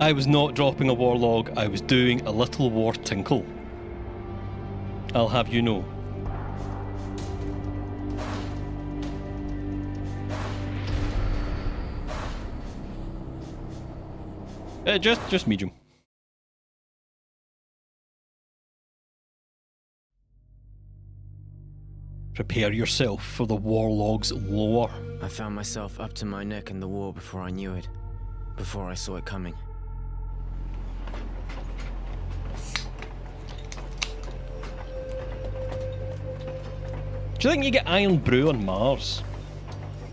I was not dropping a war log, I was doing a little war tinkle. I'll have you know. Just medium. Prepare yourself for the warlog's lore. I found myself up to my neck in the war before I knew it. Before I saw it coming. Do you think you get iron brew on Mars?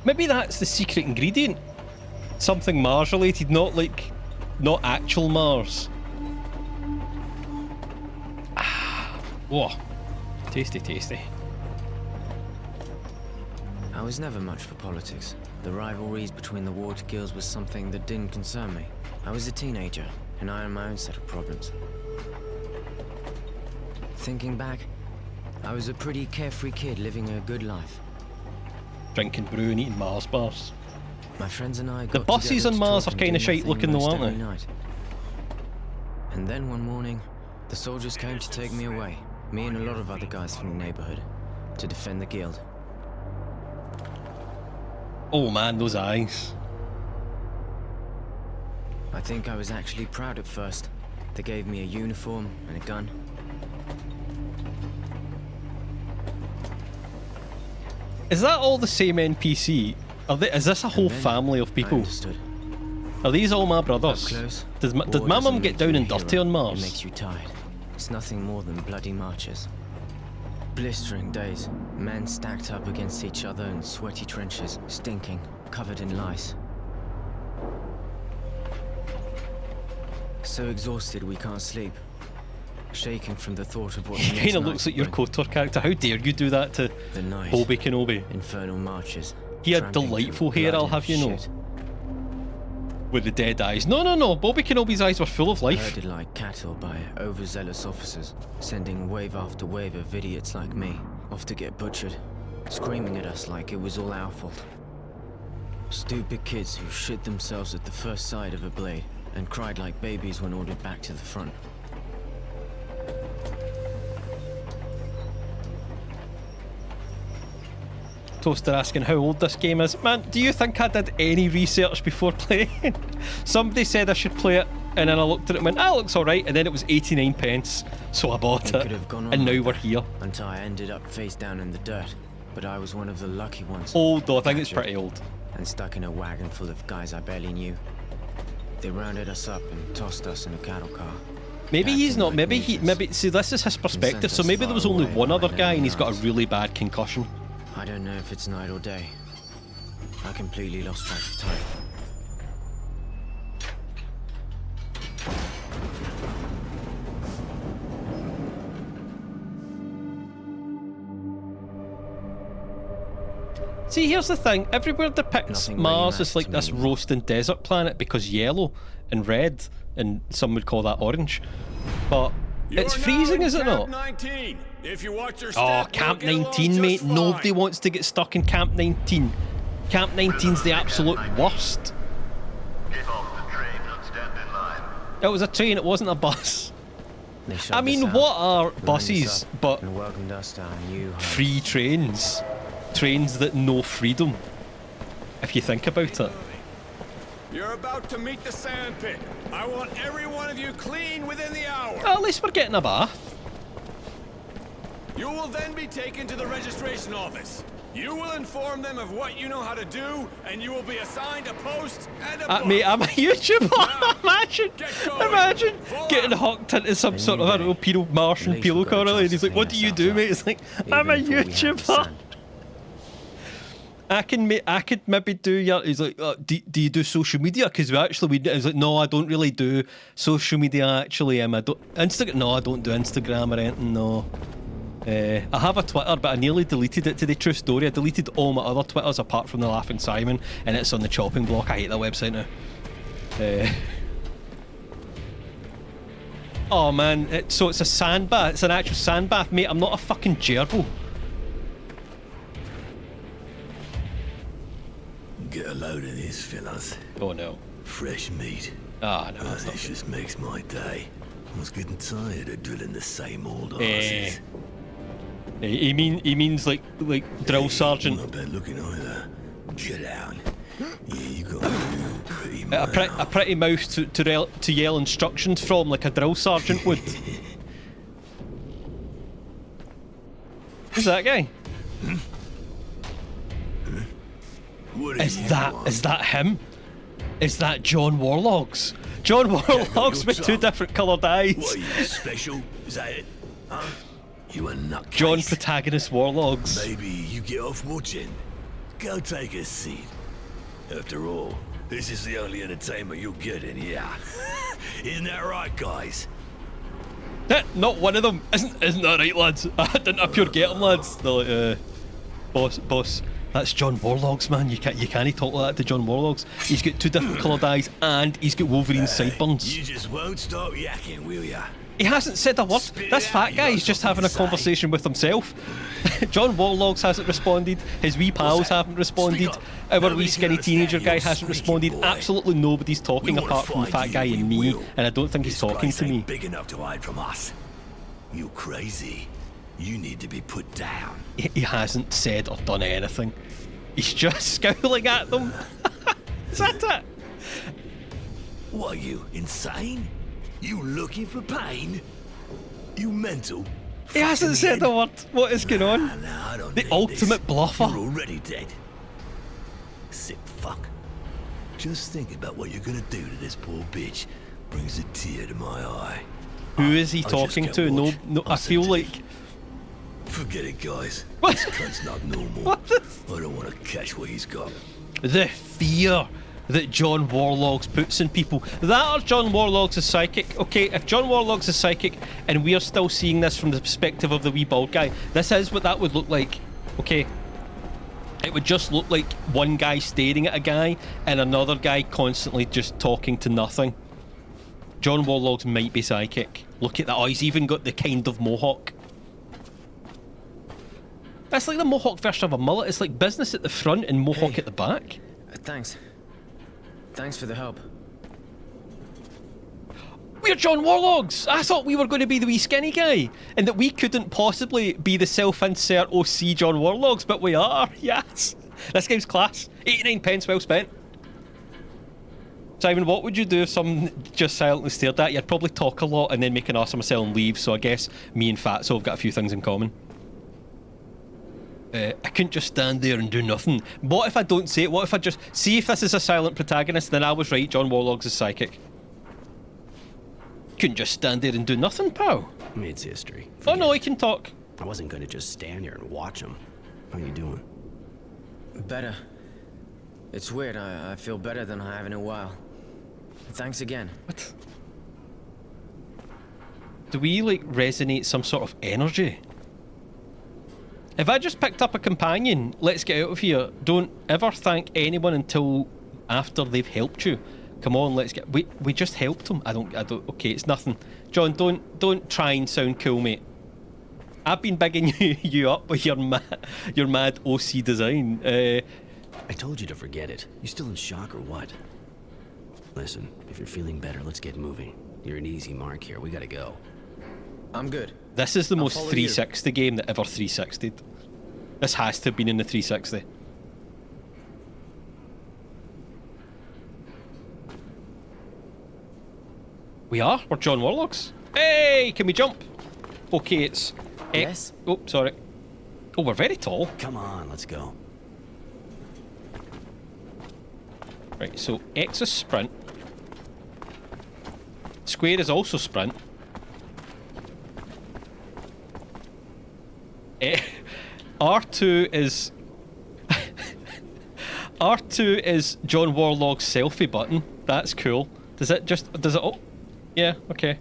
Maybe that's the secret ingredient. Something Mars related, not actual Mars. Ah, whoa. Tasty, tasty. I was never much for politics. The rivalries between the water guilds was something that didn't concern me. I was a teenager, and I had my own set of problems. Thinking back, I was a pretty carefree kid living a good life. Drinking brew and eating Mars bars. My friends and I got the buses on Mars are kind of shite looking though, aren't they? Night. And then one morning, the soldiers came to take me away, me and a lot of other guys from the neighborhood, to defend the guild. Oh man, those eyes. I think I was actually proud at first. They gave me a uniform and a gun. Is that all the same NPC? Is this a whole family of people? Are these all my brothers? Close, Did my mum get down and dirty on Mars? It makes you tired. It's nothing more than bloody marches. Blistering days, men stacked up against each other in sweaty trenches, stinking, covered in lice. So exhausted we can't sleep, shaking from the thought of what. He kind of looks like your KOTOR character. How dare you do that to Obi Kenobi? Infernal marches. He had delightful hair, I'll have you know. With the dead eyes. No, Obi Kenobi's eyes were full of life. Herded like cattle by overzealous officers, sending wave after wave of idiots like me off to get butchered, screaming at us like it was all our fault. Stupid kids who shit themselves at the first sight of a blade and cried like babies when ordered back to the front. Toaster asking how old this game is. Man, do you think I did any research before playing? Somebody said I should play it, and then I looked at it and went, ah, it looks alright, and then it was 89 pence, so I bought it, and now we're here. Until I ended up face down in the dirt, but I was one of the lucky ones. Old though, I think it's pretty old. And stuck in a wagon full of guys I barely knew. They rounded us up and tossed us in a cattle car. Maybe he's not, maybe see this is his perspective, so maybe there was only one other guy and he's got a really bad concussion. I don't know if it's night or day. I completely lost track of time. See, here's the thing. Everywhere depicts Mars as like this roasting desert planet because yellow and red, and some would call that orange. But it's freezing, is it not? 19. If you watch your oh, Camp 19, mate. Nobody wants to get stuck in Camp 19. Camp 19's the absolute worst. Get off the train and stand in line. It was a train, it wasn't a bus. I mean, what are buses but free trains? Trains that know freedom, if you think about it. You're about to meet the sandpit. I want every one of you clean within the hour. Well, at least we're getting a bath. You will then be taken to the registration office. You will inform them of what you know how to do, and you will be assigned a post and a book. Mate, I'm a YouTuber. Imagine getting hooked into some sort of, I don't know, pedo Martian pedo car, and he's like, what do you do, mate? It's like, I'm a YouTuber. I could maybe do your. He's like, do you do social media? Because he's like, no, I don't really do social media. Actually, I don't Instagram. No, I don't do Instagram or anything. No, I have a Twitter, but I nearly deleted it. To the true story, I deleted all my other Twitters apart from the Laughing Simon, and it's on the chopping block. I hate that website now. Oh man, so it's a sand bath. It's an actual sand bath, mate. I'm not a fucking gerbil. Get a load of this, fellas. Oh no. Fresh meat. Ah, no, that's not This just makes my day. I was getting tired of drilling the same old Eh. asses. He means like drill sergeant. Not bad looking either. Get out. Yeah, you got a pretty mouth. A pretty mouth to yell instructions from, like a drill sergeant would. Who's that guy? What do Is you that want? is that him? Is that John Warlogs? John Warlogs with two different coloured eyes. What are you, special? Is that it? Huh? You a nutcase? John protagonist Warlogs. Maybe you get off watching. Go take a seat. After all, this is the only entertainment you'll get in here. Isn't that right, guys? Not one of them. Isn't that right, lads? I didn't appear get him, lads. They're like, boss. That's John Warlogs, man. You can't talk like that to John Warlogs. He's got two different coloured eyes and he's got Wolverine sideburns. You just won't stop yakking, will ya? He hasn't said a word. Spit This it fat out, you guy got is just something having a to say. conversation with himself. John Warlogs hasn't responded. His wee pals that? haven't responded. Speak up. Our Nobody wee can skinny understand teenager you, guy you hasn't squeaky responded. boy. Absolutely nobody's talking We wanna apart from the find fat guy you, and we me. will. And I don't think he's This talking place to ain't me. big enough to hide from us. You crazy? You need to be put down. He hasn't said or done anything. He's just scowling at them. Is that it? What are you, insane? You looking for pain? You mental? He hasn't said a word. What is going on? Nah, I don't The need ultimate this. bluffer. You're already dead. Sick fuck. Just think about what you're gonna do to this poor bitch. Brings a tear to my eye. Who is he I just talking can't to? No, watch. no. I I'll feel send it. like. Forget it, guys. What? This cunt's not normal. What is- I don't want to catch what he's got. The fear that John Warlogs puts in people. That or John Warlogs is psychic. Okay, if John Warlogs is psychic and we are still seeing this from the perspective of the wee bald guy, this is what that would look like. Okay. It would just look like one guy staring at a guy and another guy constantly just talking to nothing. John Warlogs might be psychic. Look at that. Oh, he's even got the kind of mohawk. That's like the mohawk version of a mullet. It's like business at the front and mohawk Hey. at the back. Thanks. Thanks for the help. We're John Warlogs! I thought we were going to be the wee skinny guy, and that we couldn't possibly be the self-insert OC John Warlogs, but we are, yes! This game's class. 89 pence well spent. Simon, what would you do if someone just silently stared at you? I'd probably talk a lot and then make an ass of myself and leave, so I guess me and Fatso have got a few things in common. I couldn't just stand there and do nothing. What if I don't say it? What if I just... See if this is a silent protagonist, then I was right, John Warlogs is psychic. Couldn't just stand there and do nothing, pal. It's history. Oh Forget no, it. he can talk. I wasn't gonna just stand here and watch him. How you doing? Better. It's weird. I feel better than I have in a while. Thanks again. What? Do we, like, resonate some sort of energy? If I just picked up a companion, let's get out of here. Don't ever thank anyone until after they've helped you. Come on, let's get... We just helped him. I don't... Okay, it's nothing. John, don't try and sound cool, mate. I've been bigging you up with your mad OC design. I told you to forget it. You still in shock or what? Listen, if you're feeling better, let's get moving. You're an easy mark here. We gotta go. I'm good. This is the most follow you. 360 game that ever 360'd. This has to have been in the 360. We are? We're John Warlocks. Hey, can we jump? Okay, it's... Yes? Oh, sorry. Oh, we're very tall. Come on, let's go. Right, so X is sprint. Square is also sprint. R2 is... R2 is John Warlock's selfie button. That's cool. Does it... Oh, yeah, okay.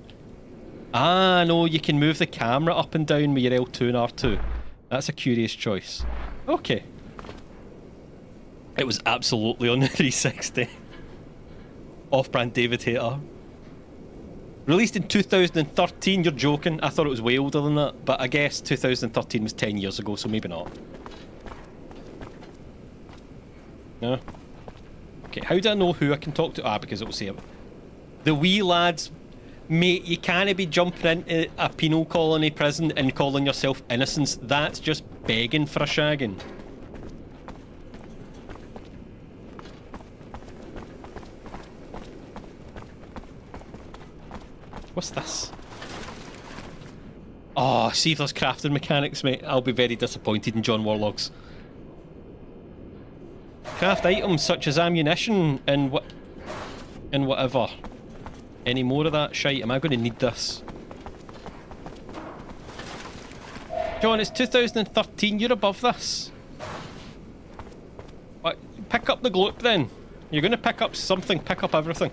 Ah, no, you can move the camera up and down with your L2 and R2. That's a curious choice. Okay. It was absolutely on the 360. Off-brand David hater. Released in 2013, you're joking. I thought it was way older than that, but I guess 2013 was 10 years ago, so maybe not. No? Okay, how do I know who I can talk to? Ah, because it'll say it. The wee lads, mate, you can't be jumping into a penal colony prison and calling yourself innocence. That's just begging for a shagging. What's this? Oh, see if there's crafting mechanics, mate. I'll be very disappointed in John Warlogs. Craft items such as ammunition and whatever. Any more of that shite? Am I going to need this? John, it's 2013. You're above this. What? Pick up the gloop then. You're going to pick up something. Pick up everything.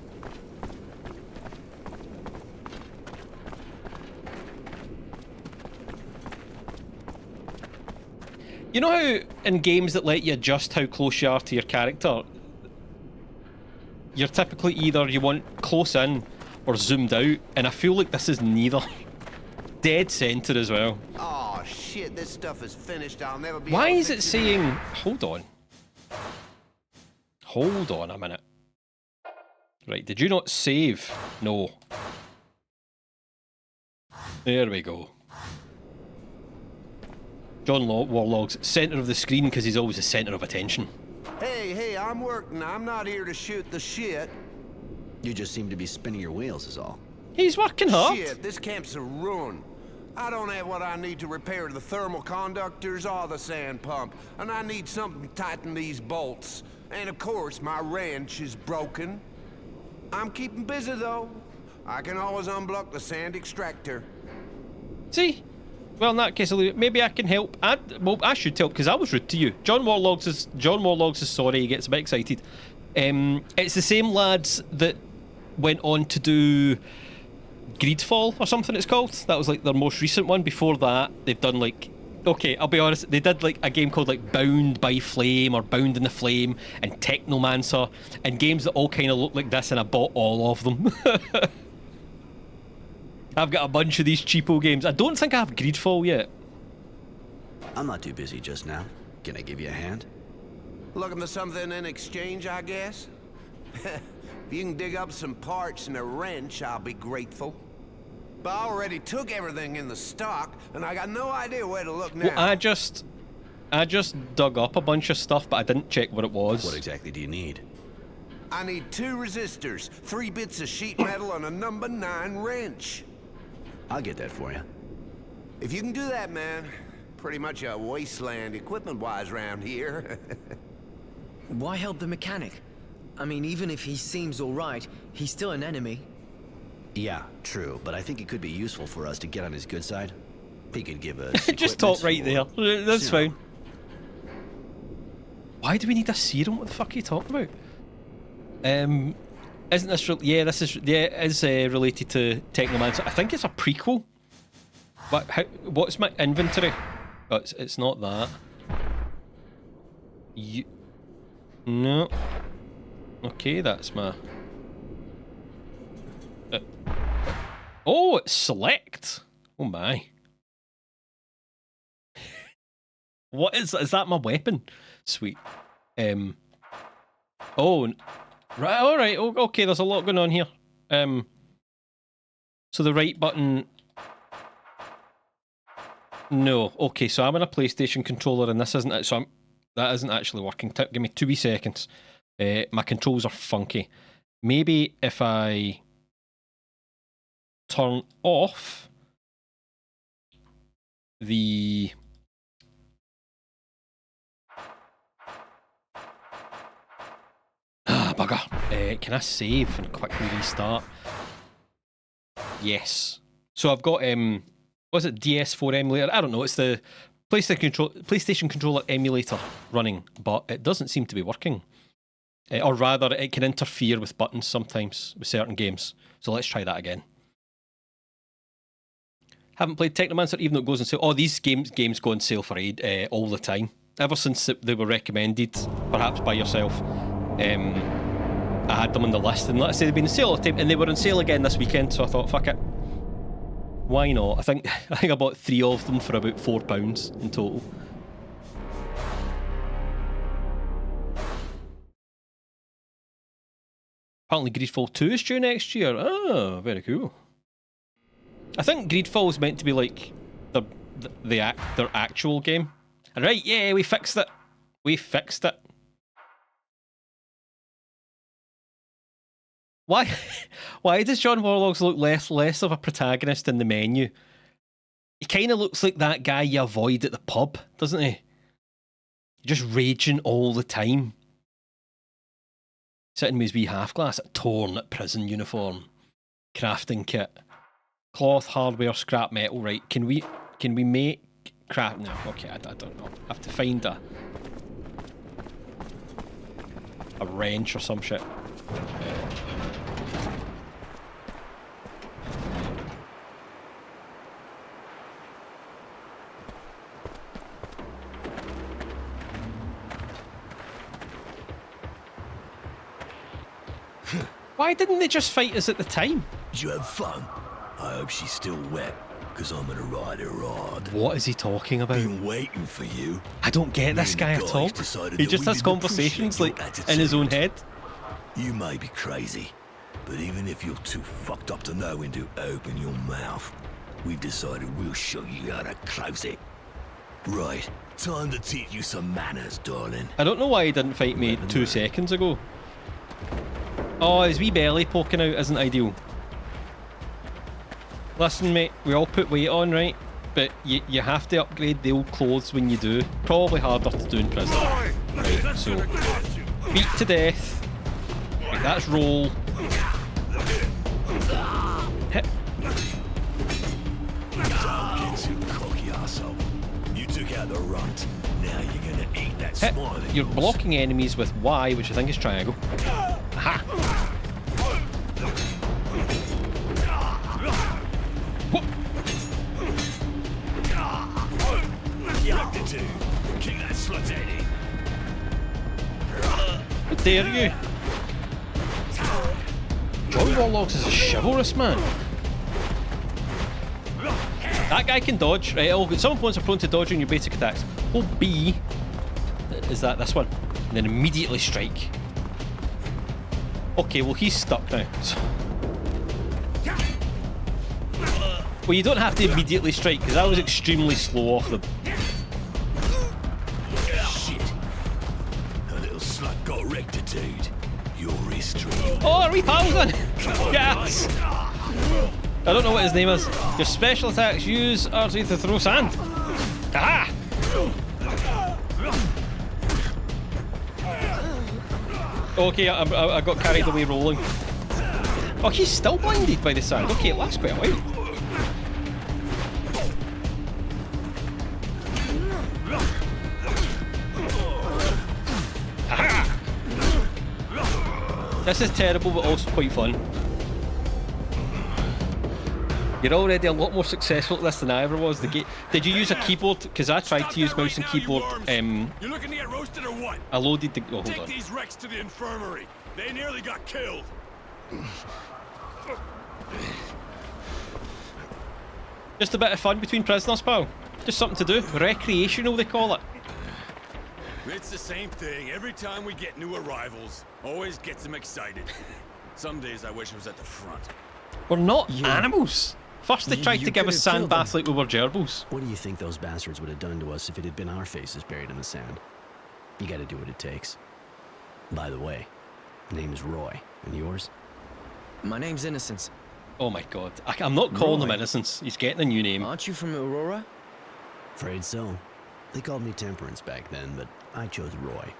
You know how in games that let you adjust how close you are to your character, you're typically either you want close in or zoomed out, and I feel like this is neither. Dead center as well. Oh shit, this stuff is finished. I'll never be. Why is it saying... Hold on. Hold on a minute. Right, did you not save? No. There we go. John Warlog's centre of the screen because he's always the centre of attention. Hey, I'm working. I'm not here to shoot the shit. You just seem to be spinning your wheels is all. He's working hard. Shit, this camp's a ruin. I don't have what I need to repair the thermal conductors or the sand pump, and I need something to tighten these bolts. And of course, my wrench is broken. I'm keeping busy though. I can always unblock the sand extractor. See? Well, in that case, maybe I can help. Well, I should help because I was rude to you. John Warlogs is sorry. He gets a bit excited. It's the same lads that went on to do Greedfall or something it's called. That was like their most recent one. Before that, they've done like... Okay, I'll be honest. They did like a game called like Bound by Flame or Bound in the Flame and Technomancer and games that all kind of look like this, and I bought all of them. I've got a bunch of these cheapo games. I don't think I have Greedfall yet. I'm not too busy just now. Can I give you a hand? Looking for something in exchange, I guess? If you can dig up some parts and a wrench, I'll be grateful. But I already took everything in the stock, and I got no idea where to look now. Well, I just dug up a bunch of stuff, but I didn't check what it was. What exactly do you need? I need 2 resistors, 3 bits of sheet metal, and a number 9 wrench. I'll get that for you. If you can do that, man, pretty much a wasteland equipment-wise around here. Why help the mechanic? I mean, even if he seems alright, he's still an enemy. Yeah, true, but I think it could be useful for us to get on his good side. He could give us Just talk right there. That's serum. fine. Why do we need a serum? What the fuck are you talking about? Isn't this it is related to Technomancer. I think it's a prequel. But what's my inventory? Oh, it's not that. No. Okay, that's my... Oh, it's select. Oh my. What is that? My weapon? Sweet. Oh, right. All right. Okay. There's a lot going on here. So the right button. No. Okay. So I'm in a PlayStation controller, and this isn't it. So that isn't actually working. Give me 2 wee seconds. My controls are funky. Maybe if I turn off the... bugger. Can I save and quickly restart? Yes. So I've got was it DS4 emulator? I don't know. It's the PlayStation controller emulator running, but it doesn't seem to be working. Or rather, it can interfere with buttons sometimes with certain games. So let's try that again. Haven't played Technomancer, even though it goes on sale. Oh, these games go on sale for all the time. Ever since they were recommended, perhaps by yourself. I had them on the list, and let's say they've been on sale all the time, and they were on sale again this weekend, so I thought, fuck it. Why not? I think I bought 3 of them for about £4 in total. Apparently Greedfall 2 is due next year. Oh, very cool. I think Greedfall is meant to be like their actual game. And right, yeah, we fixed it. We fixed it. Why does John Warlogs look less of a protagonist in the menu? He kind of looks like that guy you avoid at the pub, doesn't he? Just raging all the time. Sitting with his wee half-glass, torn prison uniform, crafting kit, cloth, hardware, scrap metal. Right? Can we make craft? No, okay, I don't know. I have to find a wrench or some shit. Why didn't they just fight us at the time? Did you have fun? I hope she's still wet, because I'm gonna ride her hard. What is he talking about? Been waiting for you. I don't get this guy at all. He just has conversations like in his own head. You may be crazy, but even if you're too fucked up to know when to open your mouth, we've decided we'll show you how to close it. Right, time to teach you some manners, darling. I don't know why he didn't fight me 2 seconds ago. Oh, his wee belly poking out isn't ideal. Listen, mate, we all put weight on, right? But you have to upgrade the old clothes when you do. Probably harder to do in prison. Right, so beat to death. Right, that's roll. Hit. Don't get too cocky, arsehole. You took out the runt. Now you're gonna eat that Hit. smile of You're yours. blocking enemies with Y, which I think is triangle. Aha! Kick that slut's head in. How dare you? John Warlogs is a chivalrous man. That guy can dodge, right? Some opponents are prone to dodging your basic attacks. Hold B. Is that this one? And then immediately strike. Okay, well he's stuck now. Well, you don't have to immediately strike because I was extremely slow off them. Shit. A little slut got rectitude. Your history. Oh, are we pals then? Yes! I don't know what his name is. Your special attacks use RZ to throw sand. Aha! Okay, I got carried away rolling. Oh, he's still blinded by the sand. Okay, it lasts quite a while. Aha! This is terrible, but also quite fun. You're already a lot more successful at this than I ever was. Did you use a keyboard? Because I tried to use mouse and keyboard. You're looking to get roasted or what? I loaded the. Oh, hold Take on. these wrecks to the infirmary. They nearly got killed. Just a bit of fun between prisoners, pal. Just something to do. Recreational, they call it. It's the same thing every time we get new arrivals. Always gets them excited. Some days I wish I was at the front. We're not animals. First they tried You to give could us have sand killed baths them. like we were gerbils. What do you think those bastards would have done to us if it had been our faces buried in the sand? You gotta do what it takes. By the way, name is Roy. And yours? My name's Innocence. Oh my god. I'm not calling him Roy. Innocence. He's getting a new name. Aren't you from Aurora? Afraid so. They called me Temperance back then, but I chose Roy.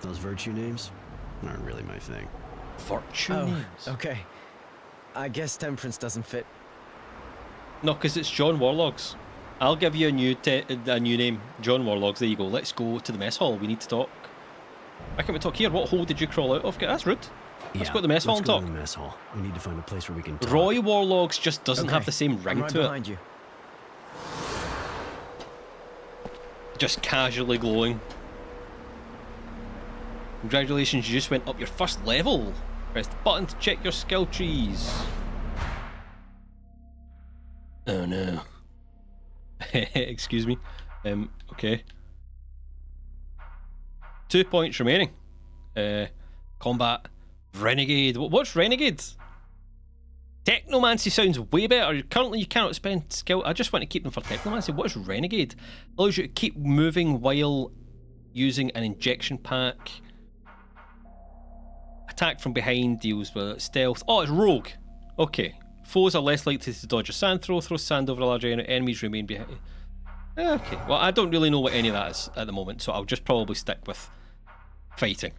Those virtue names aren't really my thing. Virtue Oh, names. okay. I guess Temperance doesn't fit. No, because it's John Warlogs. I'll give you a new name. John Warlogs. There you go. Let's go to the mess hall. We need to talk. Why can't we talk here? What hole did you crawl out of? That's rude. Let's go to the mess hall and Let's go talk. to the mess hall. We need to find a place where we can talk. Roy Warlogs just doesn't have Okay, the same I'm ring right to it. behind you. Just casually glowing. Congratulations, you just went up your first level. Press the button to check your skill trees. Oh no. Excuse me. Okay. 2 points remaining. Combat. Renegade. What's Renegade? Technomancy sounds way better. Currently, you cannot spend skill. I just want to keep them for Technomancy. What is Renegade? Allows you to keep moving while using an injection pack. Attack from behind deals with stealth. Oh, it's Rogue. Okay. Foes are less likely to dodge a sand throw. Throw sand over a large area. Enemies remain behind. Okay. Well, I don't really know what any of that is at the moment, so I'll just probably stick with fighting.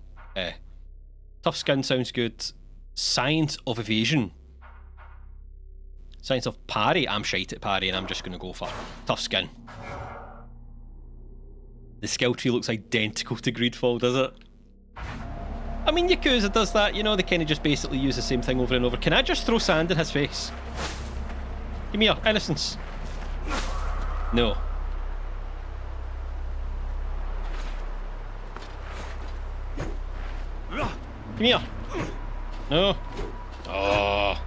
Tough skin sounds good. Science of evasion. Science of parry. I'm shite at parry and I'm just going to go for tough skin. The skill tree looks identical to Greedfall, does it? I mean, Yakuza does that, you know, they kind of just basically use the same thing over and over. Can I just throw sand in his face? Give me your innocence. No. Come here. No. Oh.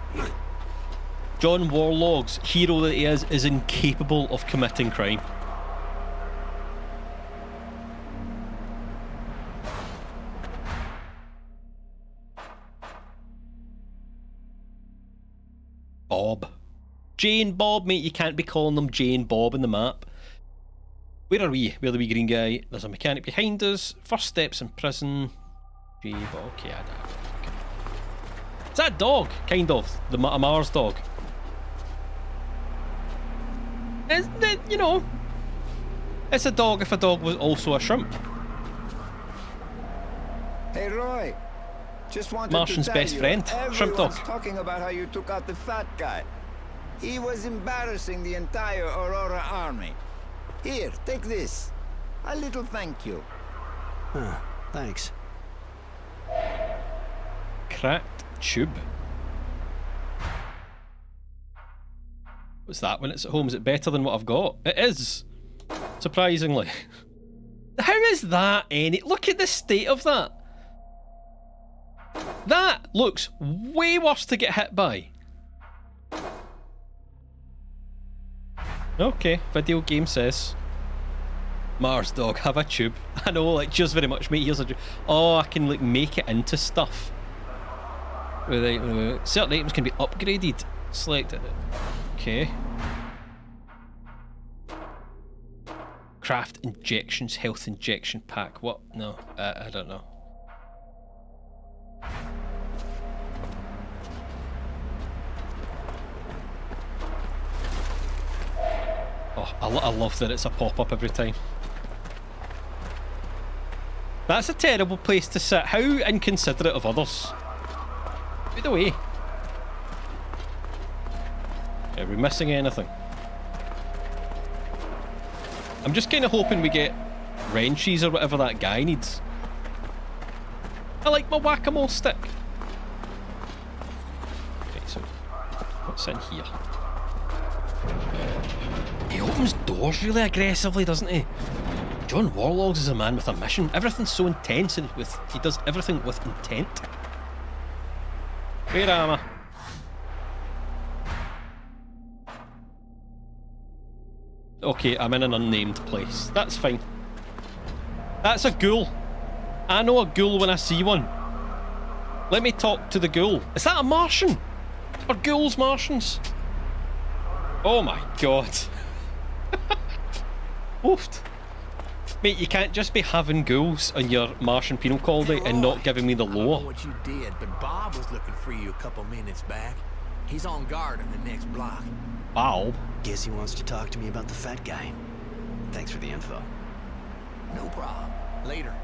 John Warlock's hero that he is incapable of committing crime. Bob. Jane Bob, mate, you can't be calling them Jane Bob in the map. Where are we? We're the wee green guy. There's a mechanic behind us. First steps in prison. J Bob. Okay, okay. Is that a dog? Kind of. A Mars dog. You know, it's a dog if a dog was also a shrimp. Hey Roy, just wanted Martian's to tell best you, friend, shrimp dog. everyone's talking about how you took out the fat guy. He was embarrassing the entire Aurora army. Here, take this. A little thank you. Huh, thanks. Cracked tube. What's that when it's at home? Is it better than what I've got? It is. Surprisingly. How is that any? Look at the state of that. That looks way worse to get hit by. Okay, video game says. Mars dog, have a tube. I know, like, cheers very much, mate. Here's a tube. Oh, I can, like, make it into stuff. Certain items can be upgraded. Selected it. Okay. Craft injections, health injection pack. What? No, I don't know. Oh, I love that it's a pop-up every time. That's a terrible place to sit. How inconsiderate of others. By the way. Are we missing anything? I'm just kind of hoping we get wrenches or whatever that guy needs. I like my whack-a-mole stick. Okay, so what's in here? He opens doors really aggressively, doesn't he? John Warlogs is a man with a mission. Everything's so intense and he does everything with intent. Where am I? Okay, I'm in an unnamed place. That's fine. That's a ghoul. I know a ghoul when I see one. Let me talk to the ghoul. Is that a Martian? Are ghouls Martians? Oh my god. Oofed. Mate, you can't just be having ghouls on your Martian penal colony and not giving me the I don't lore. know what you did, but Bob was looking for you a couple minutes back. He's on guard in the next block. Bob? Guess he wants to talk to me about the fat guy. Thanks for the info. No problem. Later.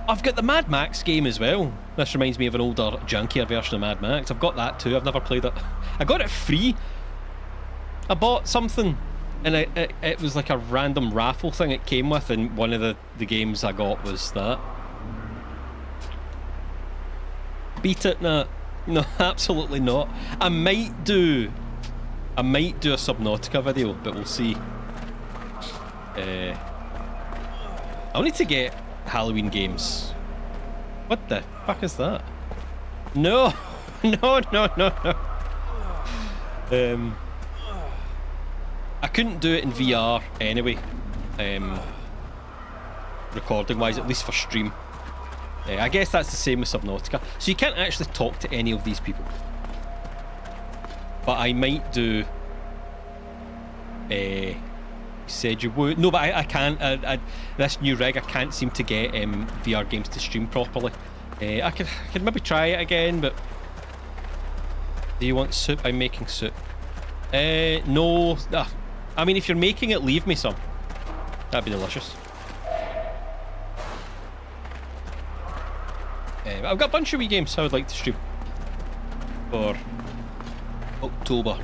I've got the Mad Max game as well. This reminds me of an older, junkier version of Mad Max. I've got that too. I've never played it. I got it free. I bought something and it was like a random raffle thing it came with, and one of the games I got was that. Beat it? Nah. No, absolutely not. I might do a Subnautica video, but we'll see. I'll need to get Halloween games. What the fuck is that? No! No. I couldn't do it in VR anyway. Recording wise, at least for stream. I guess that's the same with Subnautica. So you can't actually talk to any of these people. But I might do... said you would. No, but I can't. This new rig, I can't seem to get VR games to stream properly. I could maybe try it again, but... Do you want soup? I'm making soup. No. I mean, if you're making it, leave me some. That'd be delicious. I've got a bunch of wee games I would like to stream for October.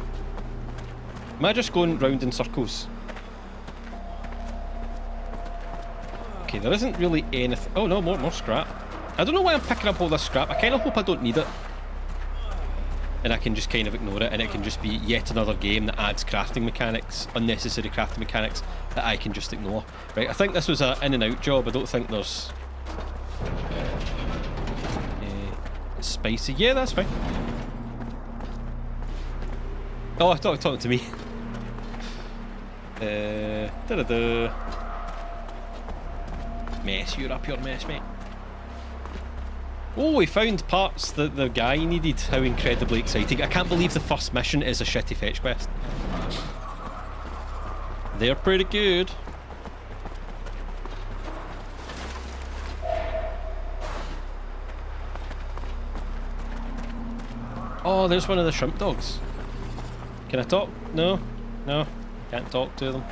Am I just going round in circles? Okay, there isn't really anything. Oh no, more scrap. I don't know why I'm picking up all this scrap. I kind of hope I don't need it. And I can just kind of ignore it, and it can just be yet another game that adds crafting mechanics, unnecessary crafting mechanics, that I can just ignore. Right, I think this was an in and out job. I don't think there's... spicy. Yeah, that's fine. Oh, I thought you were talking to me. Mess, you're up your mess, mate. Oh, we found parts that the guy needed. How incredibly exciting. I can't believe the first mission is a shitty fetch quest. They're pretty good. Oh, there's one of the shrimp dogs. Can I talk? No? No? Can't talk to them.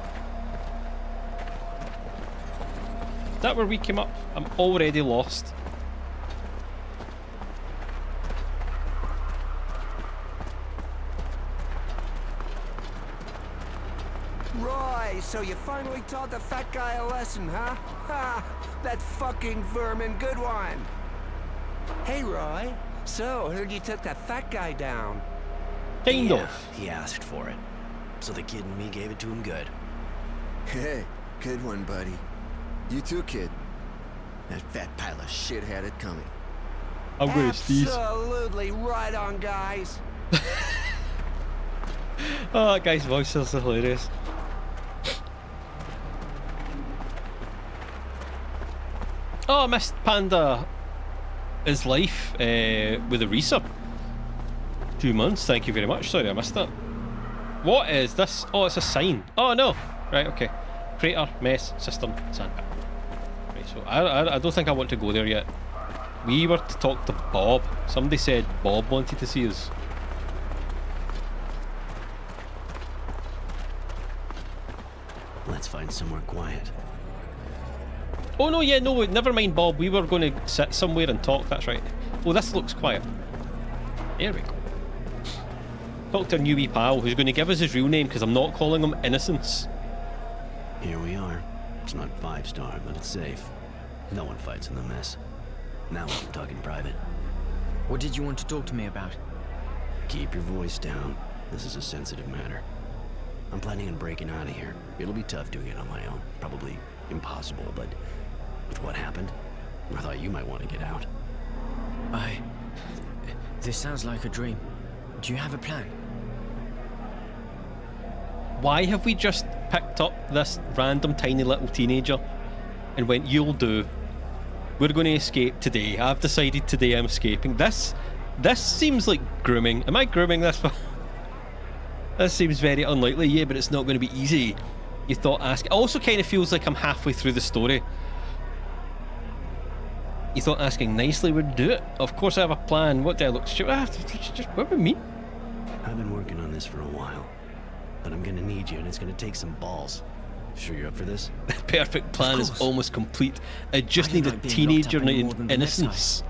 Is that where we came up? I'm already lost. Roy, so you finally taught the fat guy a lesson, huh? Ha! That fucking vermin good one! Hey, Roy. So, heard you took that fat guy down. Kind of. He asked for it. So the kid and me gave it to him good. Hey, good one, buddy. You too, kid. That fat pile of shit had it coming. I wish these. Absolutely right on, guys. Oh, that guy's voice is hilarious. Oh, I missed Panda his life with a resub. 2 months, thank you very much. Sorry, I missed that. What is this? Oh, it's a sign. Oh no. Right, okay. Crater, mess, cistern, sandpit. Right, so I don't think I want to go there yet. We were to talk to Bob. Somebody said Bob wanted to see us. Let's find somewhere quiet. Oh no, yeah, no, never mind Bob. We were going to sit somewhere and talk, that's right. Oh, this looks quiet. There we go. Talk to our new wee pal who's going to give us his real name because I'm not calling him Innocence. Here we are. It's not 5-star, but it's safe. No one fights in the mess. Now we can talk in private. What did you want to talk to me about? Keep your voice down. This is a sensitive matter. I'm planning on breaking out of here. It'll be tough doing it on my own. Probably impossible, but with what happened, I thought you might want to get out. This sounds like a dream. Do you have a plan? Why have we just picked up this random tiny little teenager and went, you'll do. We're going to escape today. I've decided today I'm escaping. This seems like grooming. Am I grooming this? This seems very unlikely. Yeah, but it's not going to be easy. You thought ask. It also kind of feels like I'm halfway through the story. You thought asking nicely would do it. Of course I have a plan. What do I look stupid? Just what about me? I've been working on this for a while, but I'm gonna need you, and it's gonna take some balls. Sure you're up for this? The perfect plan is almost complete. I just I need don't a like being teenager locked up any more named than the next Innocence.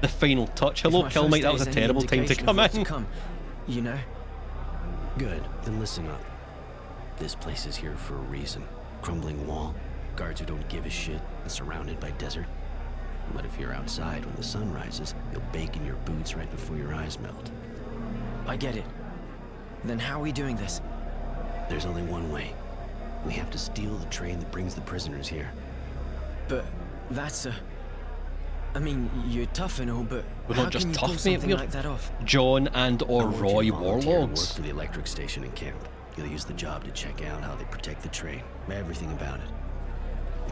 The final touch. Hello, If my Killmite. first That day was is a any terrible time to indication come of what's in. to come, you know? Good, then listen up. This place is here for a reason. Crumbling wall, guards who don't give a shit, and surrounded by desert. But if you're outside when the sun rises, you'll bake in your boots right before your eyes melt. I get it. Then how are we doing this? There's only one way. We have to steal the train that brings the prisoners here. But that's I mean, you're tough and all, but We're how not just can you tough, pull mate, something we're- like that off? John and or I want you Roy to volunteer and Warlords. work for the electric station in camp. You'll use the job to check out how they protect the train, everything about it.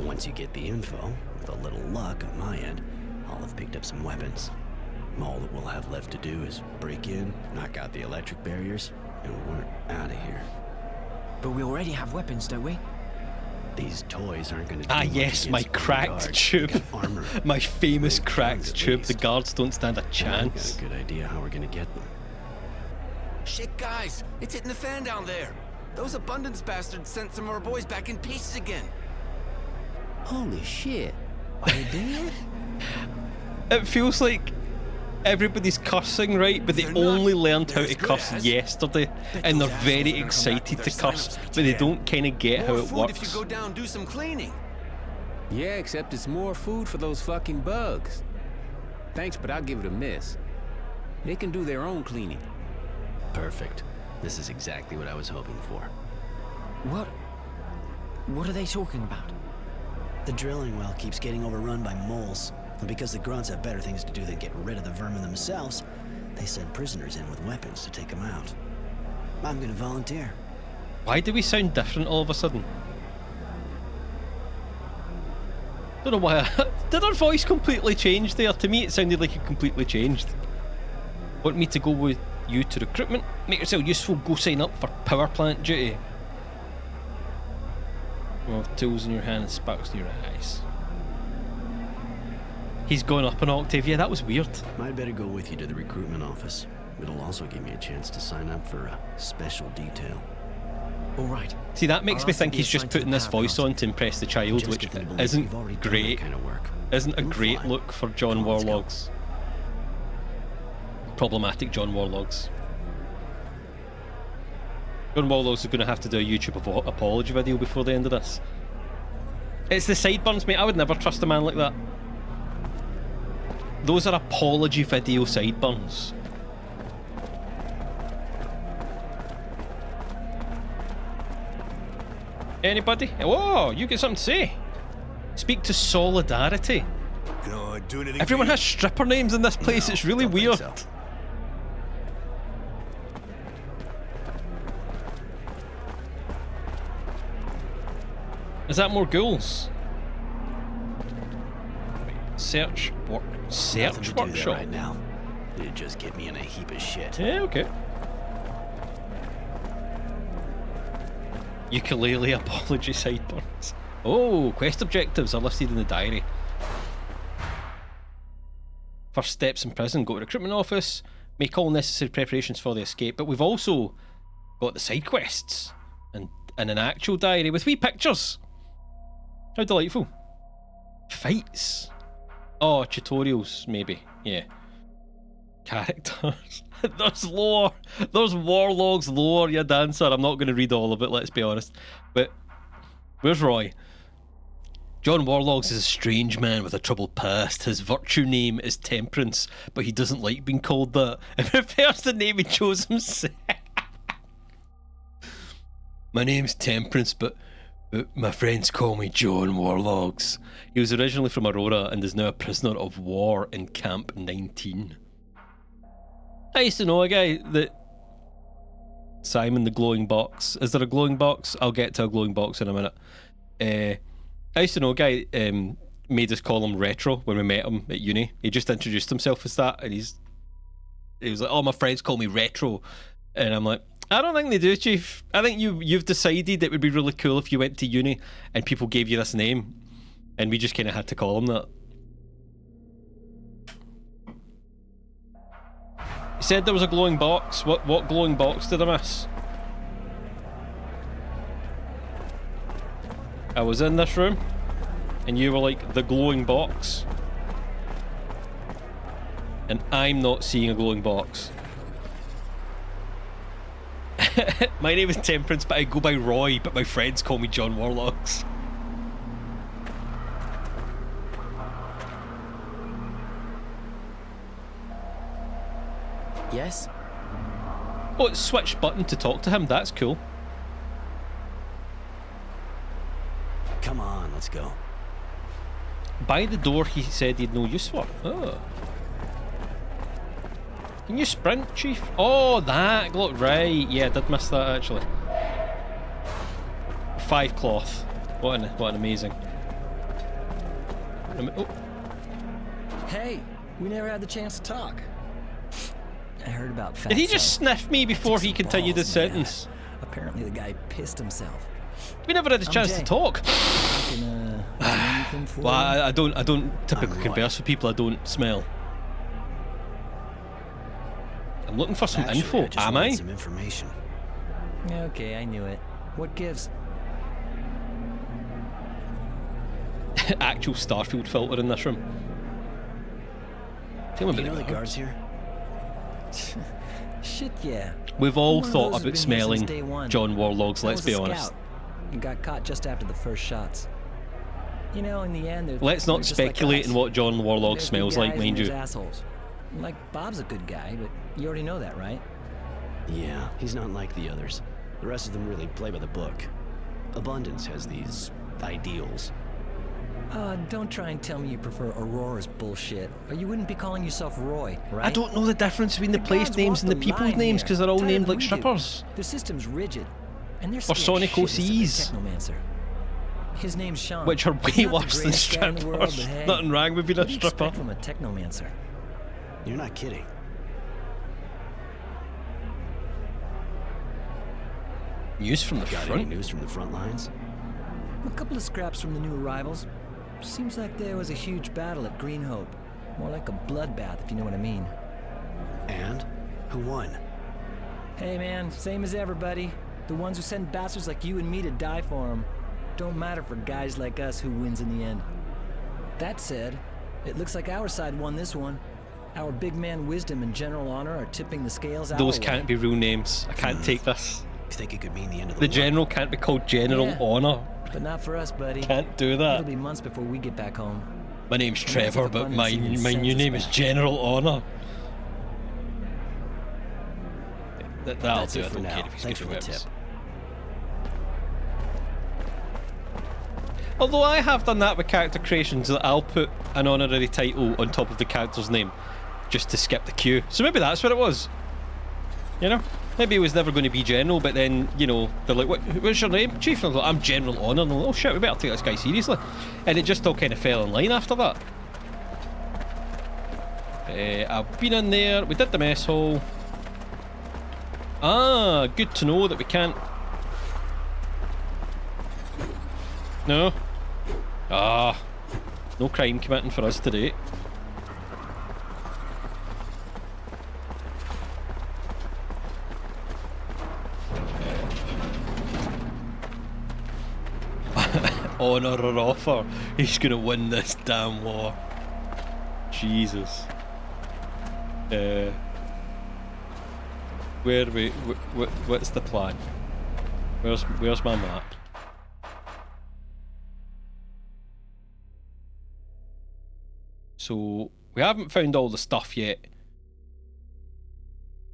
Once you get the info, with a little luck on my end, I'll have picked up some weapons. All that we'll have left to do is break in, knock out the electric barriers, and we're out of here. But we already have weapons, don't we? These toys aren't going to do Ah much yes, my against armed cracked guards. tube. They got armor. My famous Great cracked guns, at tube. The least. guards don't stand a And I've chance. got a good idea how we're going to get them. Shit, guys, it's hitting the fan down there. Those abundance bastards sent some of our boys back in pieces again. Holy shit. Are they dead? It feels like everybody's cursing, right? But they They're not. only learned how They're to as good curse as. yesterday, Bet and those they're assholes very are gonna come back excited with to their curse, sign-ups but they again. don't kind of get how More it food if you works. go down and do some cleaning. Yeah, except it's more food for those fucking bugs. Thanks, but I'll give it a miss. They can do their own cleaning. Perfect. This is exactly what I was hoping for. What are they talking about? The drilling well keeps getting overrun by moles. And because the grunts have better things to do than get rid of the vermin themselves, they send prisoners in with weapons to take them out. I'm gonna volunteer. Why do we sound different all of a sudden? Don't know why. Did our voice completely change there? To me, it sounded like it completely changed. Want me to go with you to recruitment? Make yourself useful. Go sign up for power plant duty. Well, tools in your hand and sparks in your eyes. He's gone up an octave. Yeah, that was weird. I'd better go with you to the recruitment office. It'll also give me a chance to sign up for a special detail. All right. See, that makes I'll me also think be he's just assigned to putting the this power voice plant. on to impress the child, Just which get them to believe isn't we've already done great. that kind of work. Isn't a You'll great fly. look for John Come on, let's go. Warlogs. Problematic John Warlogs. John Warlogs is going to have to do a YouTube apology video before the end of this. It's the sideburns, mate. I would never trust a man like that. Those are apology video sideburns. Anybody? Whoa, you get something to say. Speak to Solidarity. Can I do anything? Everyone has stripper names in this place. No, It's really don't think weird. so. Is that more ghouls? Search work. Nothing Search to do there workshop. right now. It'd just get me in a heap of shit. Yeah, okay. Ukulele apology sideburns. Oh, quest objectives are listed in the diary. First steps in prison, go to recruitment office, make all necessary preparations for the escape. But we've also got the side quests and an actual diary with wee pictures. How delightful. Fights. Oh, tutorials, maybe. Yeah. Characters. There's lore. There's Warlog's lore, you dancer. I'm not going to read all of it, let's be honest. But where's Roy? John Warlogs is a strange man with a troubled past. His virtue name is Temperance, but he doesn't like being called that. It prefers the name he chose himself. My name's Temperance, but my friends call me John Warlogs. He was originally from Aurora and is now a prisoner of war in Camp 19. I used to know a guy that... Simon the glowing box. Is there a glowing box? I'll get to a glowing box in a minute. I used to know a guy made us call him Retro when we met him at uni. He just introduced himself as that, and he was like, "Oh, my friends call me Retro," and I'm like, "I don't think they do, Chief. I think you've decided it would be really cool if you went to uni and people gave you this name, and we just kind of had to call him that." He said there was a glowing box. What glowing box did I miss? I was in this room, and you were like, the glowing box. And I'm not seeing a glowing box. My name is Temperance, but I go by Roy, but my friends call me John Warlogs. Yes? Oh, it's switch button to talk to him. That's cool. Come on, let's go. By the door he said he'd no use for. Oh. Can you sprint, Chief? Oh, that glow. Right, yeah, I did miss that actually. 5 cloth. What an amazing. Oh. Hey, we never had the chance to talk. I heard about Fat Did he just Son. sniff me before he Some continued his balls, man. sentence? Apparently the guy pissed himself. We never had a chance Jay. to talk. Can, do anything for Well, you? I don't typically I'm converse with people I don't smell. I'm looking for some Actually, info. I just Am wanted I? some information. Okay, I knew it. What gives? Actual Starfield filter in this room. Tell me You know about the the guards here? Shit, yeah. We've all One of thought those about has been here since smelling day one. John Warlogs, I let's was be a honest. scout and got caught just after the first shots. You know, in the end, Let's not speculate on what John Warlog smells like, mind you. Assholes. Like Bob's a good guy, but you already know that, right? Yeah, he's not like the others. The rest of them really play by the book. Abundance has these ideals. Don't try and tell me you prefer Aurora's bullshit, or you wouldn't be calling yourself Roy, right? I don't know the difference between the place gods names and walk the the people's line names here, because they're all tighter named than like we do. strippers. Their system's rigid, and they're Or scared Sonic shitless of the OCs. Technomancer. His name's Sean. Which are He's way not the worse than greatest guy in the world, strippers. but hey, Nothing wrong with being what a do you stripper. expect from a Technomancer? You're not kidding. News from the Got any front. news from the front lines? A couple of scraps from the new arrivals. Seems like there was a huge battle at Green Hope. More like a bloodbath, if you know what I mean. And? Who won? Hey man, same as everybody. The ones who send bastards like you and me to die for them. Don't matter for guys like us who wins in the end. That said, it looks like our side won this one. Our big man Wisdom and General Honor are tipping the scales our Those way. can't be real names. I can't take this. You think it could mean the end of The war? general can't be called General Yeah. Honor. But not for us, buddy. Can't do It'll that. be months before we get back home. My name's that's Trevor, if but my Abundance even new sends us name is back. General Honor. That'll That's do. it I for don't now. care if he's Thanks good for the at tip. webs. Although I have done that with character creations, that I'll put an honorary title on top of the character's name just to skip the queue. So maybe that's what it was. You know? Maybe it was never going to be General, but then, you know, they're like, what's your name? Chief? And I'm like, I'm General Honor. And I'm like, oh shit, we better take this guy seriously. And it just all kind of fell in line after that. I've been in there. We did the mess hall. Ah, good to know that we can't... No. Ah. No crime committing for us today. Honor or offer. He's gonna win this damn war. Jesus. Where are we? What's the plan? Where's my map? So we haven't found all the stuff yet.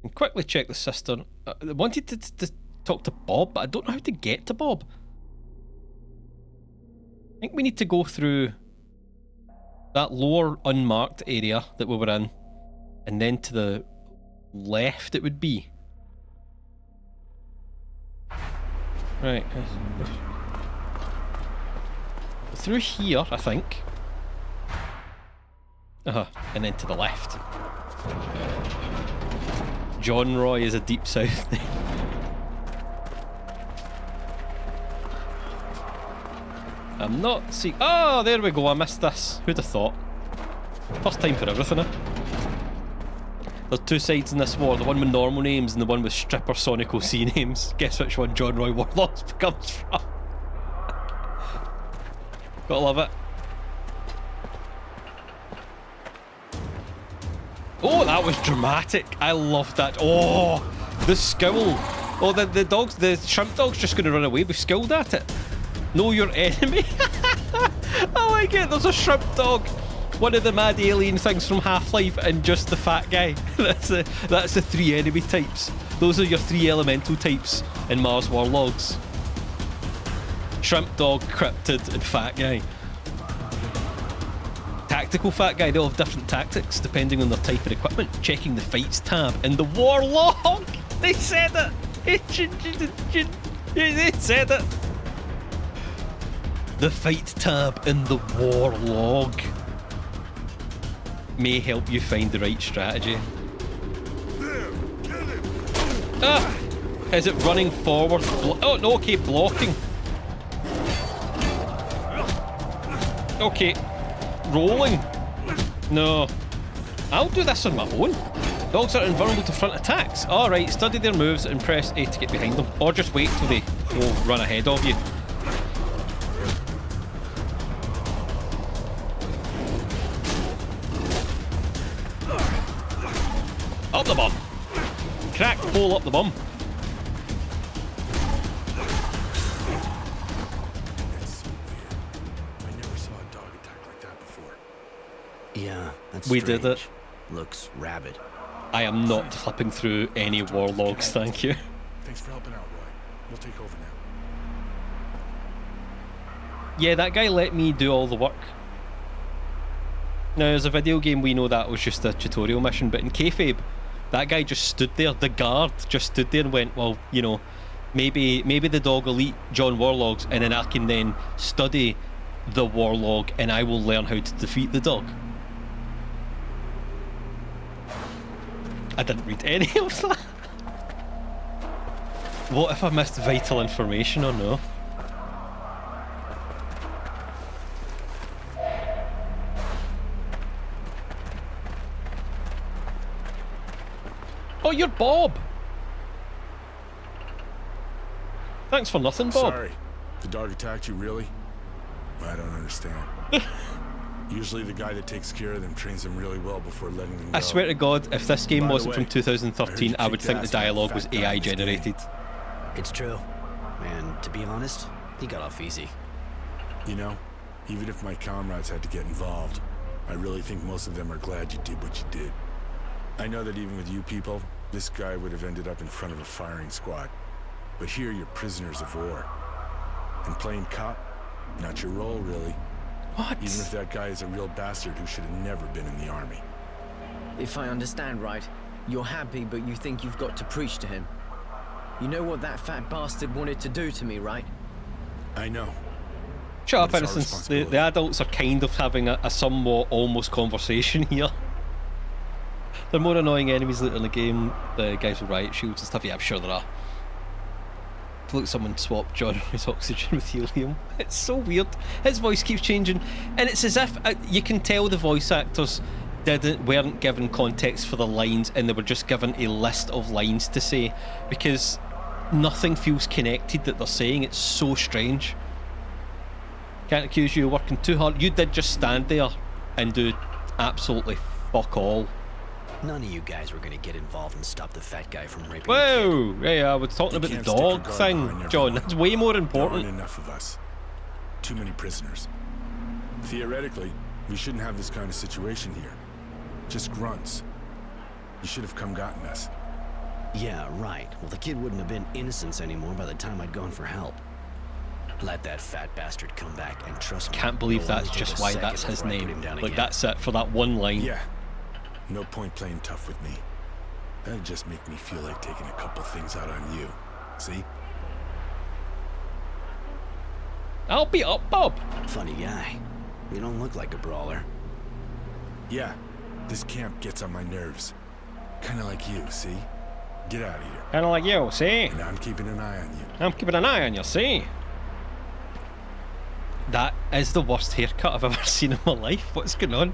And quickly check the cistern. I wanted to talk to Bob, but I don't know how to get to Bob. I think we need to go through that lower unmarked area that we were in, and then to the left it would be. Right. Through here, I think. And then to the left. John Roy is a deep south name. I'm not seeing... Oh, there we go, I missed this. Who'd have thought? First time for everything, eh? There's two sides in this war, the one with normal names and the one with stripper Sonic OC names. Guess which one John Roy Warlocks comes from. Gotta love it. Oh, that was dramatic. I loved that. Oh, the scowl. Oh, the dogs, the shrimp dog's just going to run away. We've skilled at it. Know your enemy. I like it. There's a shrimp dog. One of the mad alien things from Half-Life and just the fat guy. That's the three enemy types. Those are your three elemental types in Mars Warlogs. Shrimp dog, cryptid, and fat guy. Tactical fat guy, they all have different tactics depending on their type of equipment. Checking the fights tab in the Warlog! They said it! They said it! The fight tab in the Warlog. may help you find the right strategy. There, kill him. Ah! Is it running forward? Oh, no, okay, blocking. Okay, rolling. No. I'll do this on my own. Dogs are invulnerable to front attacks. Alright, study their moves and press A to get behind them. Or just wait till they go run ahead of you. Up the bum. Cracked hole up the bum. That's so weird. I never saw a dog attack like that before. Yeah, that's We did strange. it. Looks rabid. I am not flipping through any warlogs, thank you. Thanks for helping out, Roy. We'll take over now. Yeah, that guy let me do all the work. Now, as a video game, we know that was just a tutorial mission, but in kayfabe, that guy just stood there, the guard just stood there and went, well, you know, maybe the dog will eat John Warlogs, and then I can then study the warlog and I will learn how to defeat the dog. I didn't read any of that. What if I missed vital information or no? Oh, you're Bob! Thanks for nothing, Bob. Sorry. The dog attacked you, really? I don't understand. Usually the guy that takes care of them trains them really well before letting them go. I swear to God, if this game By the wasn't from way, 2013, I would think the dialogue was AI generated. It's true. And to be honest, he got off easy. You know, even if my comrades had to get involved, I really think most of them are glad you did what you did. I know that even with you people, this guy would have ended up in front of a firing squad. But here you're prisoners of war. And playing cop, not your role, really. What? Even if that guy is a real bastard who should have never been in the army. If I understand right, you're happy, but you think you've got to preach to him. You know what that fat bastard wanted to do to me, right? I know. Shut up, But it's our Innocence. The responsibility. adults are kind of having a somewhat almost conversation here. There are more annoying enemies later in the game. The guys with riot shields and stuff. Yeah, I'm sure there are. I feel like someone swapped John his oxygen with helium. It's so weird. His voice keeps changing, and it's as if you can tell the voice actors weren't given context for the lines, and they were just given a list of lines to say, because nothing feels connected that they're saying. It's so strange. Can't accuse you of working too hard. You did just stand there and do absolutely fuck all. None of you guys were gonna get involved and stop the fat guy from raping a kid. Whoa! Yeah, I was talking You about the can't stick a dog guard thing, behind John. everyone. That's way more There aren't important. enough of us. Too many prisoners. Theoretically, we shouldn't have this kind of situation here. Just grunts. You should have come gotten us. Yeah, right. Well, the kid wouldn't have been innocent anymore by the time I'd gone for help. Let that fat bastard come back and trust me. Can't believe it'll that's only take just a why second that's his before I put name. him down Like, again. that's it for that one line. Yeah. No point playing tough with me. That'd just make me feel like taking a couple things out on you. See? I'll beat up Bob. Funny guy. You don't look like a brawler. Yeah. This camp gets on my nerves. Kinda like you, see? Get out of here. Kind of like you, see? And I'm keeping an eye on you. I'm keeping an eye on you, see? That is the worst haircut I've ever seen in my life. What's going on?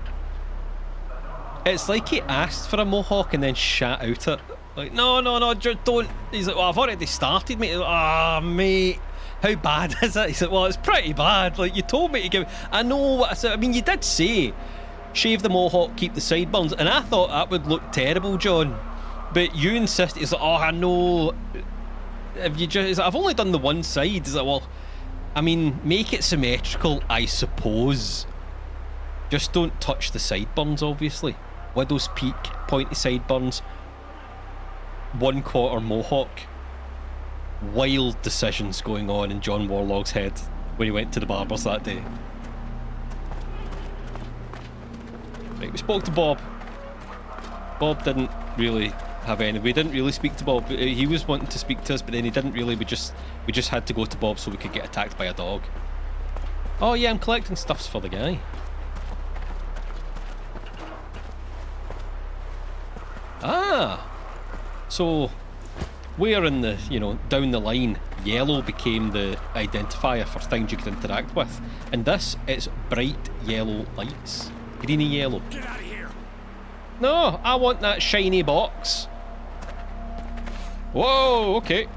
It's like he asked for a mohawk and then shat out it. Like, no, don't. He's like, well, I've already started, mate. Ah, mate. How bad is it? He's like, well, it's pretty bad. Like, you told me to give... I know what I said. I mean, you did say, shave the mohawk, keep the sideburns. And I thought that would look terrible, John. But you insisted. He's like, oh, I know. If you just... He's like, I've only done the one side. He's like, well... I mean, make it symmetrical, I suppose. Just don't touch the sideburns, obviously. Widow's Peak, pointy sideburns, 1/4 mohawk. Wild decisions going on in John Warlock's head when he went to the barbers that day. Right, we spoke to Bob. Bob didn't really have any. We didn't really speak to Bob. He was wanting to speak to us, but then he didn't really. We just had to go to Bob so we could get attacked by a dog. Oh yeah, I'm collecting stuffs for the guy. Ah! So, where in the, you know, down the line, yellow became the identifier for things you could interact with. In this, it's bright yellow lights. Greeny yellow. Get out of here! No, I want that shiny box. Whoa, okay.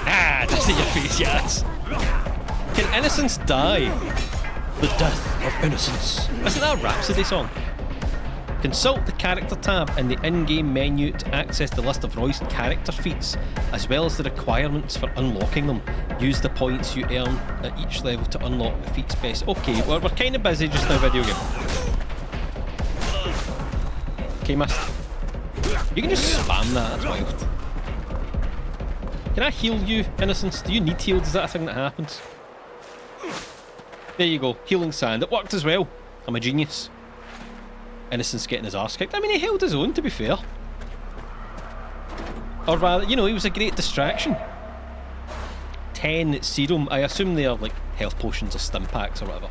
Ah, just in your face, yes. Can innocence die? The death of innocence. Isn't that a Rhapsody song? Consult the character tab in the in-game menu to access the list of Roy's character feats, as well as the requirements for unlocking them. Use the points you earn at each level to unlock the feats best. Okay, well, we're kind of busy just now, video game. Okay, missed. You can just spam that, that's wild. Can I heal you, innocence? Do you need healed? Is that a thing that happens? There you go, healing sand. It worked as well. I'm a genius. Innocence getting his arse kicked. I mean, he held his own, to be fair. Or rather, you know, he was a great distraction. 10 serum. I assume they are like health potions or stim packs or whatever.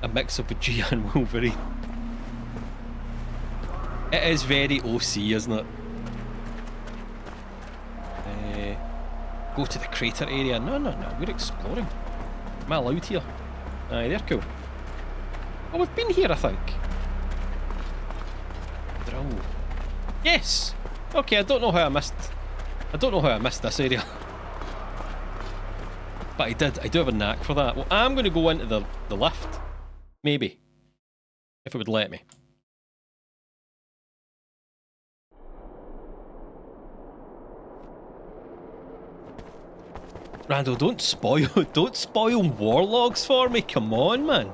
A mix of Vegeta and Wolverine. It is very OC, isn't it? Go to the crater area. No, we're exploring. Am I allowed here? Aye, they're cool. Oh, we've been here, I think. Drill. Yes! Okay, I don't know how I missed this area. But I did. I do have a knack for that. Well, I'm going to go into the lift. Maybe. If it would let me. Randall, don't spoil Warlogs for me. Come on, man.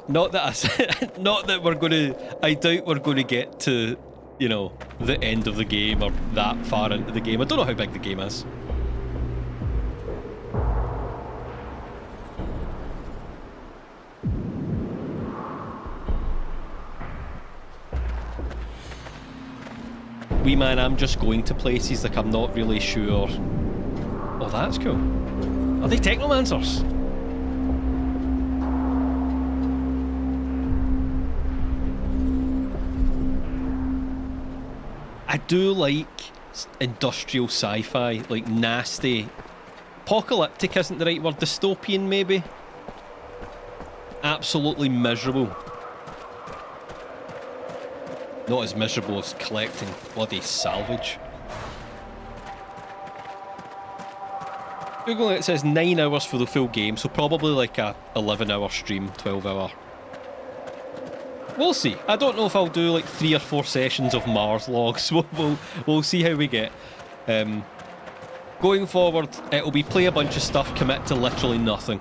Not that not that we're gonna. I doubt we're gonna get to, you know, the end of the game or that far into the game. I don't know how big the game is. Wee man, I'm just going to places, like I'm not really sure. Oh, that's cool. Are they Technomancers? I do like industrial sci-fi, like nasty. Apocalyptic isn't the right word, dystopian maybe? Absolutely miserable. Not as miserable as collecting bloody salvage. Googling it says 9 hours for the full game, so probably like a 11-hour stream, 12-hour. We'll see. I don't know if I'll do like 3 or 4 sessions of Mars logs. We'll see how we get. Going forward, it'll be play a bunch of stuff, commit to literally nothing.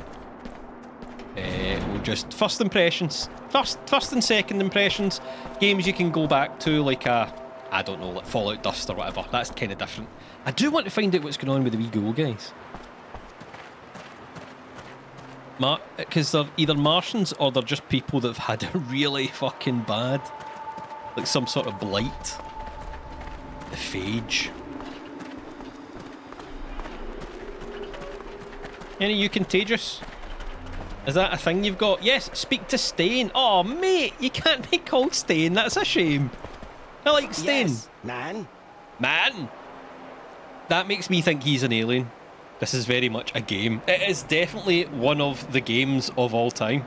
We'll just first impressions. First and second impressions. Games you can go back to, like I don't know, like Fallout Dust or whatever. That's kind of different. I do want to find out what's going on with the wee ghoul guys. Because they're either Martians or they're just people that have had it really fucking bad. Like some sort of blight. The phage. Any of you contagious? Is that a thing you've got? Yes, speak to Stain. Oh, mate, you can't be called Stain. That's a shame. I like Stain. Yes, man. Man! That makes me think he's an alien. This is very much a game. It is definitely one of the games of all time.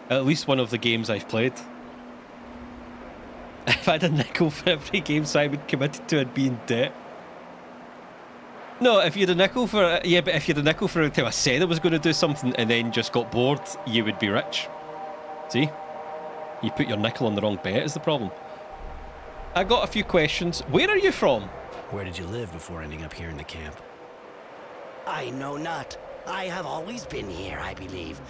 At least one of the games I've played. If I had a nickel for every game Simon committed to, I'd be in debt. No, if you had a nickel for... Yeah, but if you had a nickel for every time I said I was going to do something and then just got bored, you would be rich. See? You put your nickel on the wrong bet is the problem. I got a few questions. Where are you from? Where did you live before ending up here in the camp? I know not. I have always been here, I believe.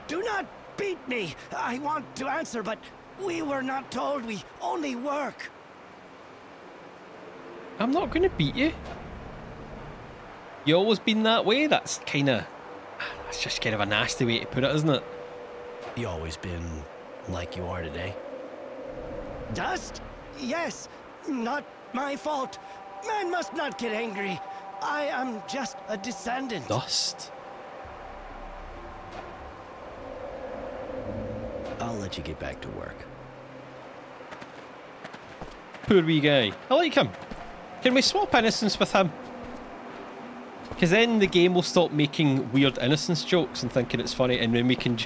Do not beat me. I want to answer, but we were not told. We only work. I'm not going to beat you. You always been that way? That's kind of... That's just kind of a nasty way to put it, isn't it? You always been Like you are today? Dust? Yes. Not my fault. Man must not get angry. I am just a descendant. Dust. I'll let you get back to work. Poor wee guy. I like him. Can we swap innocence with him? Because then the game will stop making weird innocence jokes and thinking it's funny, and then we can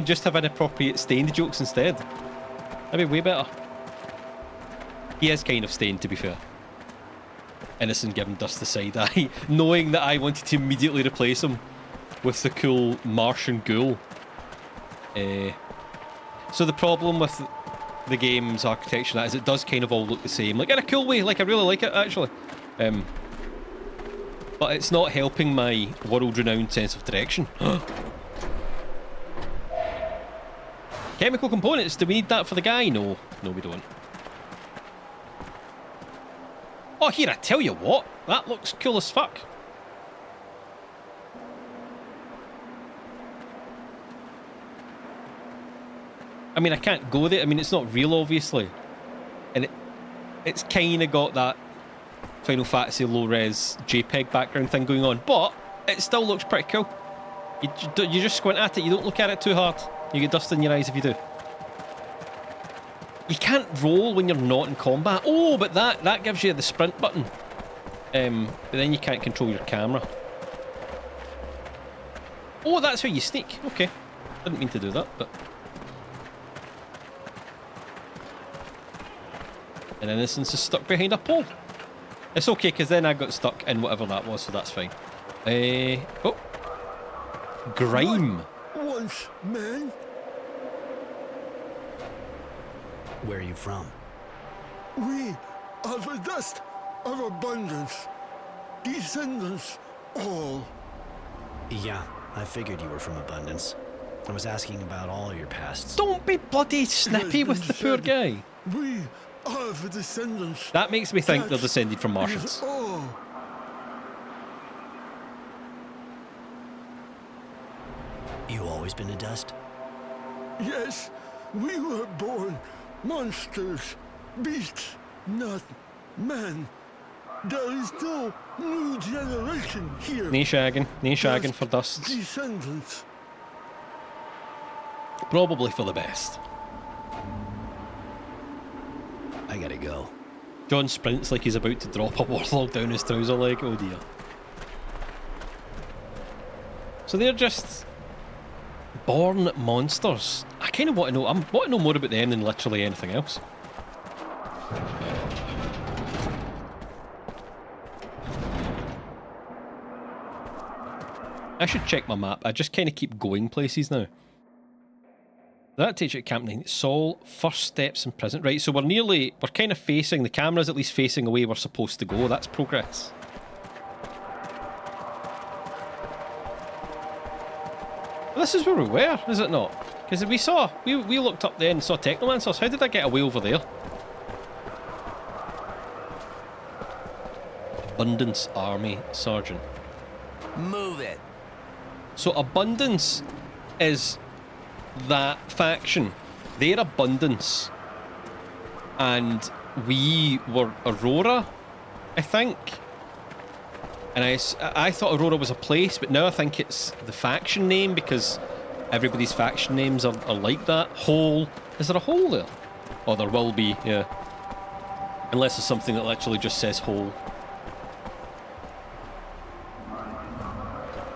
just have inappropriate stained jokes instead. That'd be way better. He is kind of stained, to be fair. Innocent giving Dust the side eye, knowing that I wanted to immediately replace him with the cool Martian ghoul. So the problem with the game's architecture is it does kind of all look the same, like in a cool way. Like, I really like it, actually. But it's not helping my world-renowned sense of direction. Chemical components, do we need that for the guy? No, we don't. Oh, here, I tell you what, that looks cool as fuck. I mean, I can't go there. I mean, it's not real, obviously. And it's kind of got that Final Fantasy low-res JPEG background thing going on, but it still looks pretty cool. You just squint at it, you don't look at it too hard. You get dust in your eyes if you do. You can't roll when you're not in combat. Oh, but that gives you the sprint button. But then you can't control your camera. Oh, that's how you sneak. Okay. Didn't mean to do that, but... And Innocence is stuck behind a pole. It's okay, because then I got stuck in whatever that was, so that's fine. Oh. Grime. Once, man. Where are you from? We are the dust of abundance. Descendants, all. Yeah, I figured you were from Abundance. I was asking about all your pasts. Don't be bloody snippy with the poor guy. We are the descendants. That makes me think they're descended from Martians. All. You always been a dust? Yes, we were born monsters, beasts, not man. There is no new generation here. No shagging for Dusts. Descendants. Probably for the best. I gotta go. John sprints like he's about to drop a warlog down his trouser leg. Oh dear. So they're just born monsters. I kind of want to know. I want to know more about them than literally anything else. I should check my map. I just kind of keep going places now. That takes you at Camp 9. Saul, first steps in prison. Right, so we're kind of facing, the camera's at least facing away we're supposed to go. That's progress. This is where we were, is it not? Because we looked up there and saw Technomancers. How did I get away over there? Abundance Army Sergeant. Move it. So Abundance is that faction. They're Abundance. And we were Aurora, I think. And I thought Aurora was a place, but now I think it's the faction name because everybody's faction names are like that. Hole. Is there a hole there? Oh, there will be, yeah. Unless it's something that literally just says hole.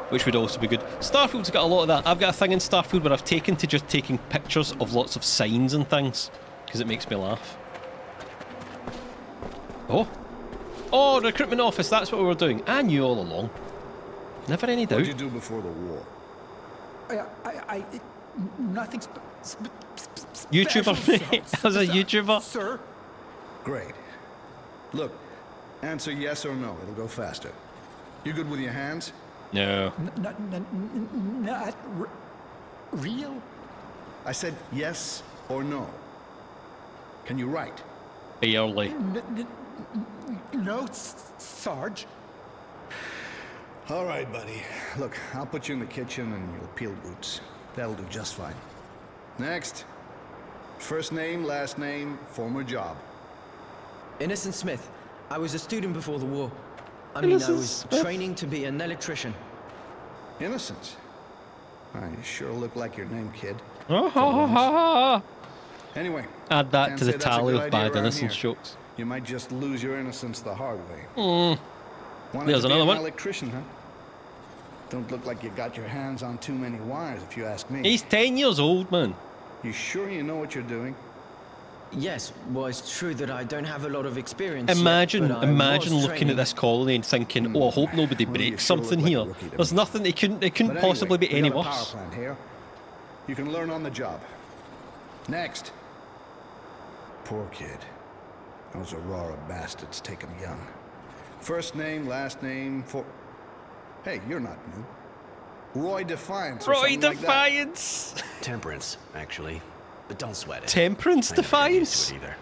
Which would also be good. Starfield's got a lot of that. I've got a thing in Starfield where I've taken to just taking pictures of lots of signs and things because it makes me laugh. Oh, recruitment office, that's what we were doing. I knew all along. Never any doubt. What did you do before the war? Nothing YouTuber, mate. I was a YouTuber. Sir? Great. Look, answer yes or no. It'll go faster. You good with your hands? No. Not real? I said yes or no. Can you write? Barely. No, Sarge. All right, buddy. Look, I'll put you in the kitchen and you'll peel roots. That'll do just fine. Next. First name, last name, former job. Innocent Smith. I was a student before the war. I Innocent was Smith. training to be an electrician. Innocence. You sure look like your name, kid. Anyway. Add that can't to the say that's a tally good of idea bad around innocence here. jokes. You might just lose your innocence the hard way. Wanted There's to be another an one. electrician, huh? Don't look like you got your hands on too many wires, if you ask me. He's 10 years old, man. You sure you know what you're doing? Yes, well, it's true that I don't have a lot of experience. Imagine, yet, but I imagine was looking at training. this colony and thinking, "Oh, I hope nobody Well, you breaks sure something look like a here." rookie to There's me. nothing. It couldn't But possibly anyway, be any we got a power worse. plant here. You can learn on the job. Next. Poor kid. Those Aurora bastards take him young. First name, last name, Hey, you're not new. Roy Defiance or Roy something like that. Defiance. Temperance, actually. But don't sweat it. Temperance I never got used Defiance. to it either.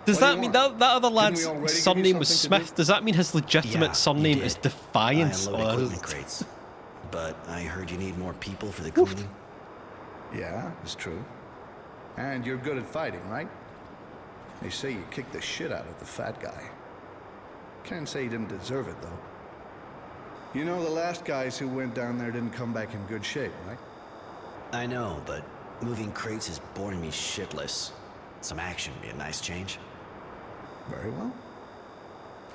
Does What do that you mean want? that other Didn't lad's we already give you surname was something to Smith? Does that mean his legitimate Yeah, surname you is did. Defiance? I Or unload is- equipment crates. But I heard you need more people for the cleaning. Yeah, it's true. And you're good at fighting, right? They say you kicked the shit out of the fat guy. Can't say he didn't deserve it, though. You know, the last guys who went down there didn't come back in good shape, right? I know, but moving crates is boring me shitless. Some action would be a nice change. Very well.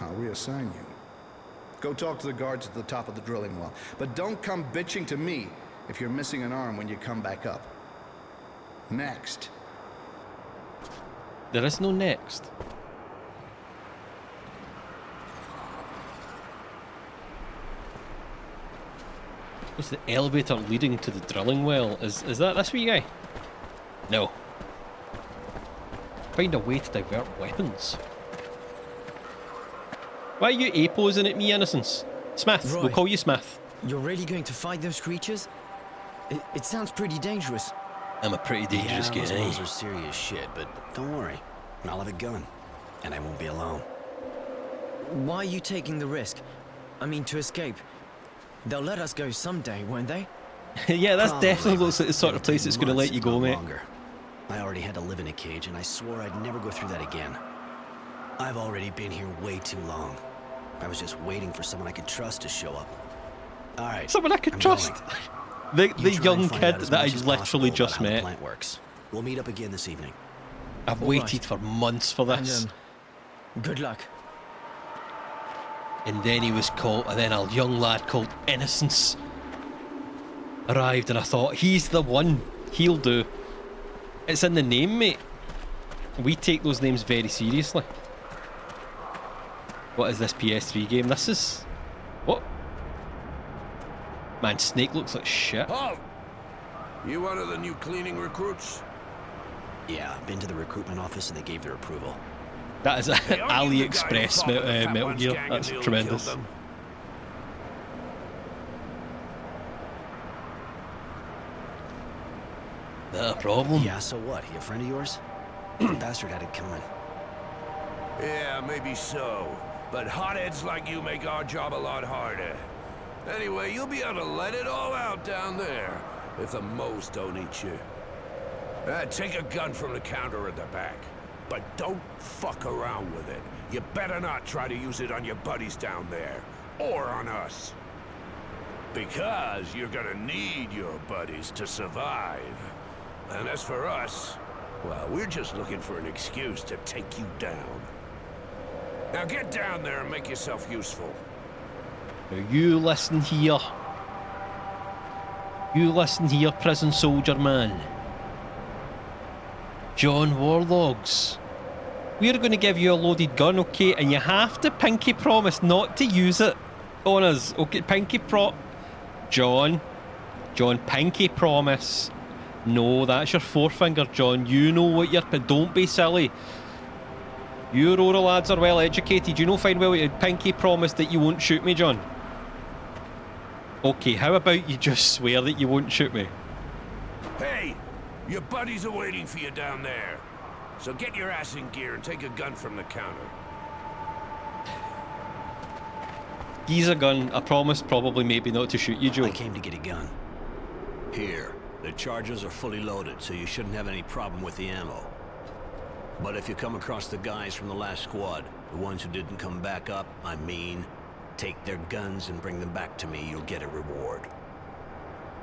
I'll reassign you. Go talk to the guards at the top of the drilling well. But don't come bitching to me if you're missing an arm when you come back up. Next. There is no next. What's the elevator leading to the drilling well? Is that this wee guy? No. Find a way to divert weapons. Why are you A-posing at me, Innocence? Smith, Roy. we'll call you Smith. You're really going to fight those creatures? It sounds pretty dangerous. I'm a pretty dangerous Yeah, those ones guy. are serious shit, but don't worry. I'll have a gun. And I won't be alone. Why are you taking the risk? I mean, to escape. They'll let us go someday, won't they? Yeah, that's Probably, definitely but looks like the sort of it'll place take that's going to months, let you if go, not mate. longer. I already had to live in a cage, and I swore I'd never go through that again. I've already been here way too long. I was just waiting for someone I could trust to show up. All right. Someone I could I'm trust. going. The You try young and find kid out as that I much as literally possible just about how the met. plant works. We'll meet up again this evening. I've All waited right. for months for this. And, good luck. And then he was caught, and then a young lad called Innocence arrived, and I thought, he's the one. He'll do. It's in the name, mate. We take those names very seriously. What is this PS3 game? This is... What? Man, Snake looks like shit. Halt! You one of the new cleaning recruits? Yeah, been to the recruitment office and they gave their approval. That is Hey, aren't you the guy who AliExpress fought with the Fat Metal Ones Gear. gang and That's nearly tremendous. killed them? Not a problem. Yeah, so what? He a friend of yours? The bastard had it coming. Yeah, maybe so. But hotheads like you make our job a lot harder. Anyway, you'll be able to let it all out down there, if the moles don't eat you. Take a gun from the counter at the back. But don't fuck around with it. You better not try to use it on your buddies down there. Or on us. Because you're gonna need your buddies to survive. And as for us, well, we're just looking for an excuse to take you down. Now get down there and make yourself useful. Now you listen here. You listen here, prison soldier man. John Warlogs. We're going to give you a loaded gun, okay? And you have to pinky promise not to use it on us. Okay, pinky John, pinky promise. No, that's your forefinger, John. You know what you're... But don't be silly. You Aurora lads are well educated. You know fine well you pinky promise that you won't shoot me, John. Okay, how about you just swear that you won't shoot me? Hey, your buddies are waiting for you down there. So get your ass in gear and take a gun from the counter. He's a gun. I promise probably maybe not to shoot you, Joe. I came to get a gun. Here. The charges are fully loaded, so you shouldn't have any problem with the ammo. But if you come across the guys from the last squad, the ones who didn't come back up, I mean, take their guns and bring them back to me, you'll get a reward.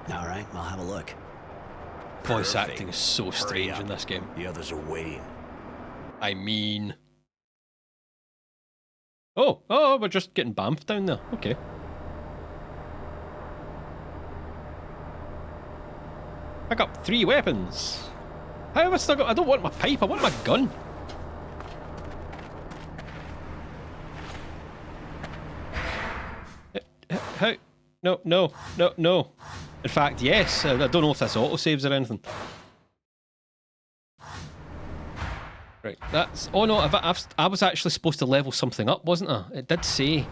All right, I'll have a look. Voice Perfect. acting is so strange in this game. The others are waiting. I mean... Oh, we're just getting bamfed down there. Okay. I got 3 weapons. How have I still got... I don't want my pipe, I want my gun. How? No. In fact, yes. I don't know if this autosaves or anything. Right, that's... Oh no, I was actually supposed to level something up, wasn't I? It did say,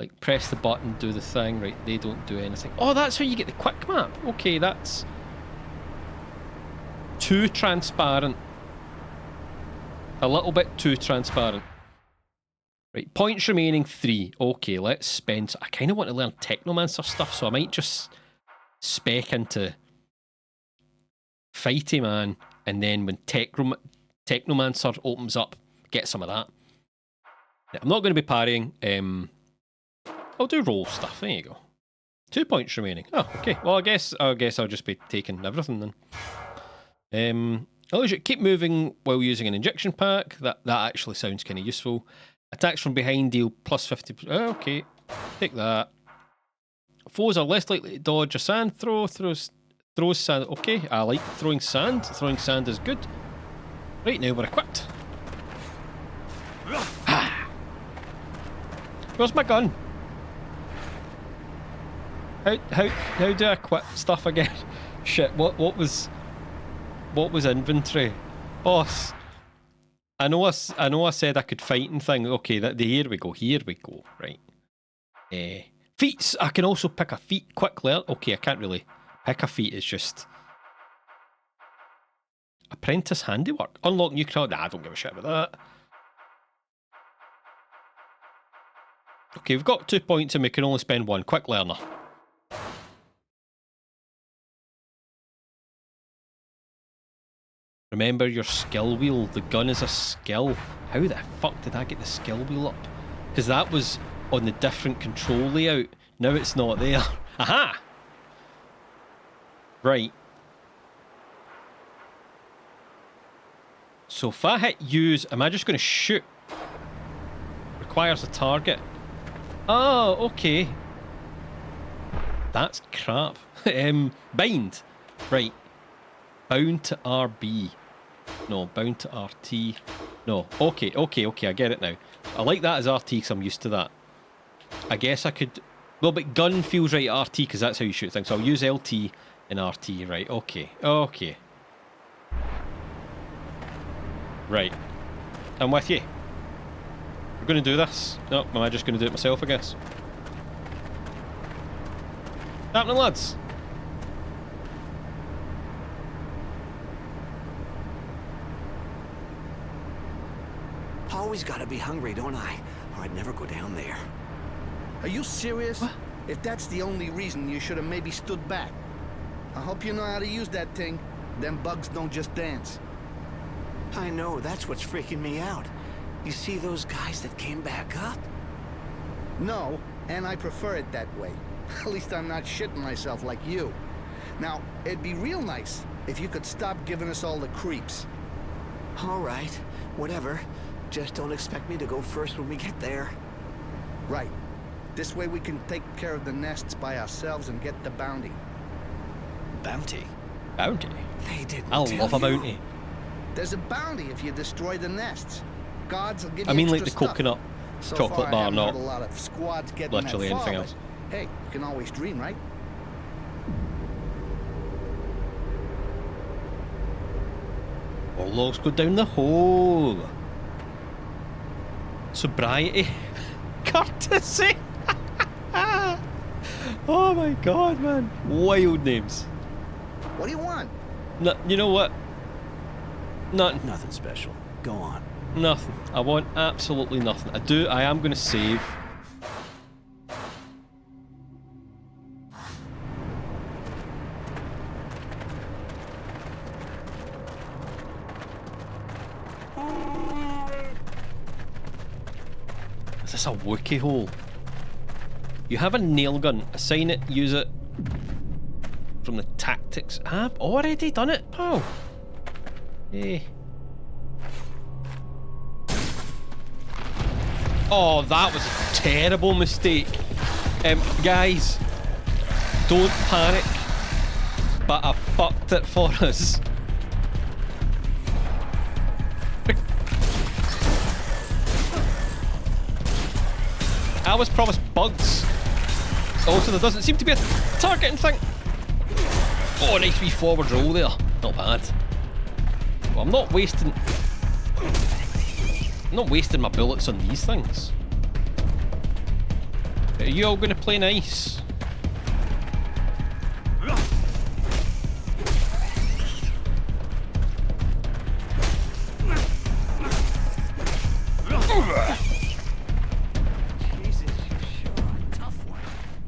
like, press the button, do the thing. Right, they don't do anything. Oh, that's how you get the quick map. Okay, that's... too transparent. A little bit too transparent. Right, points remaining 3. Okay, let's spend... I kind of want to learn Technomancer stuff, so I might just spec into Fighty Man, and then when Technomancer opens up, get some of that. Yeah, I'm not going to be parrying. I'll do roll stuff. There you go. 2 points remaining. Oh, okay. Well, I guess I'll just be taking everything then. Keep moving while using an injection pack. That actually sounds kind of useful. Attacks from behind deal plus 50. Okay, take that. Foes are less likely to dodge a sand throw. Throws sand. Okay, I like throwing sand. Throwing sand is good. Right, now we're equipped. Where's my gun? How do I equip stuff again? Shit, what was inventory? Boss. I know I said I could fight and thing. Okay, here we go. Right. Feats. I can also pick a feat quickly. Okay, I can't really pick a feat. It's just apprentice handiwork. Unlock new crowd. Nah, I don't give a shit about that. Okay, we've got 2 points and we can only spend 1. Quick learner. Remember your skill wheel. The gun is a skill. How the fuck did I get the skill wheel up? Because that was on the different control layout. Now it's not there. Aha! Right. So if I hit use, am I just going to shoot? Requires a target. Oh, okay. That's crap. Bind. Right. Bound to RB. No, bound to RT. No. Okay, I get it now. I like that as RT because I'm used to that. I guess I could... Well, but gun feels right at RT because that's how you shoot things. So I'll use LT and RT. Right, okay. Right. I'm with you. We're going to do this. No, am I just going to do it myself, I guess? Happening, lads? Always gotta be hungry, don't I? Or I'd never go down there. Are you serious? What? If that's the only reason, you should have maybe stood back. I hope you know how to use that thing. Them bugs don't just dance. I know, that's what's freaking me out. You see those guys that came back up? No, and I prefer it that way. At least I'm not shitting myself like you. Now, it'd be real nice if you could stop giving us all the creeps. All right, whatever. Just don't expect me to go first when we get there. Right. This way we can take care of the nests by ourselves and get the bounty. Bounty? Bounty? They didn't I love a bounty. There's a bounty if you destroy the nests. Guards will give you I mean, like extra the stuff. coconut So chocolate far, bar, I haven't not heard a lot of squads getting literally that anything far, else. but hey, you can always dream, right? All logs go down the hole. Sobriety. Courtesy. Oh my god, man. Wild names. What do you want? No, you know what? Nothing. Nothing special. Go on. Nothing. I want absolutely nothing. I am going to save. Is this a Wookiee hole? You have a nail gun. Assign it, use it. From the tactics. I've already done it, pal. Hey. Oh, that was a terrible mistake. Guys, don't panic. But I fucked it for us. I was promised bugs. Also, there doesn't seem to be a targeting thing. Oh, nice wee forward roll there. Not bad. Well, I'm not wasting my bullets on these things. Are you all going to play nice? Jesus, you sure are a tough one.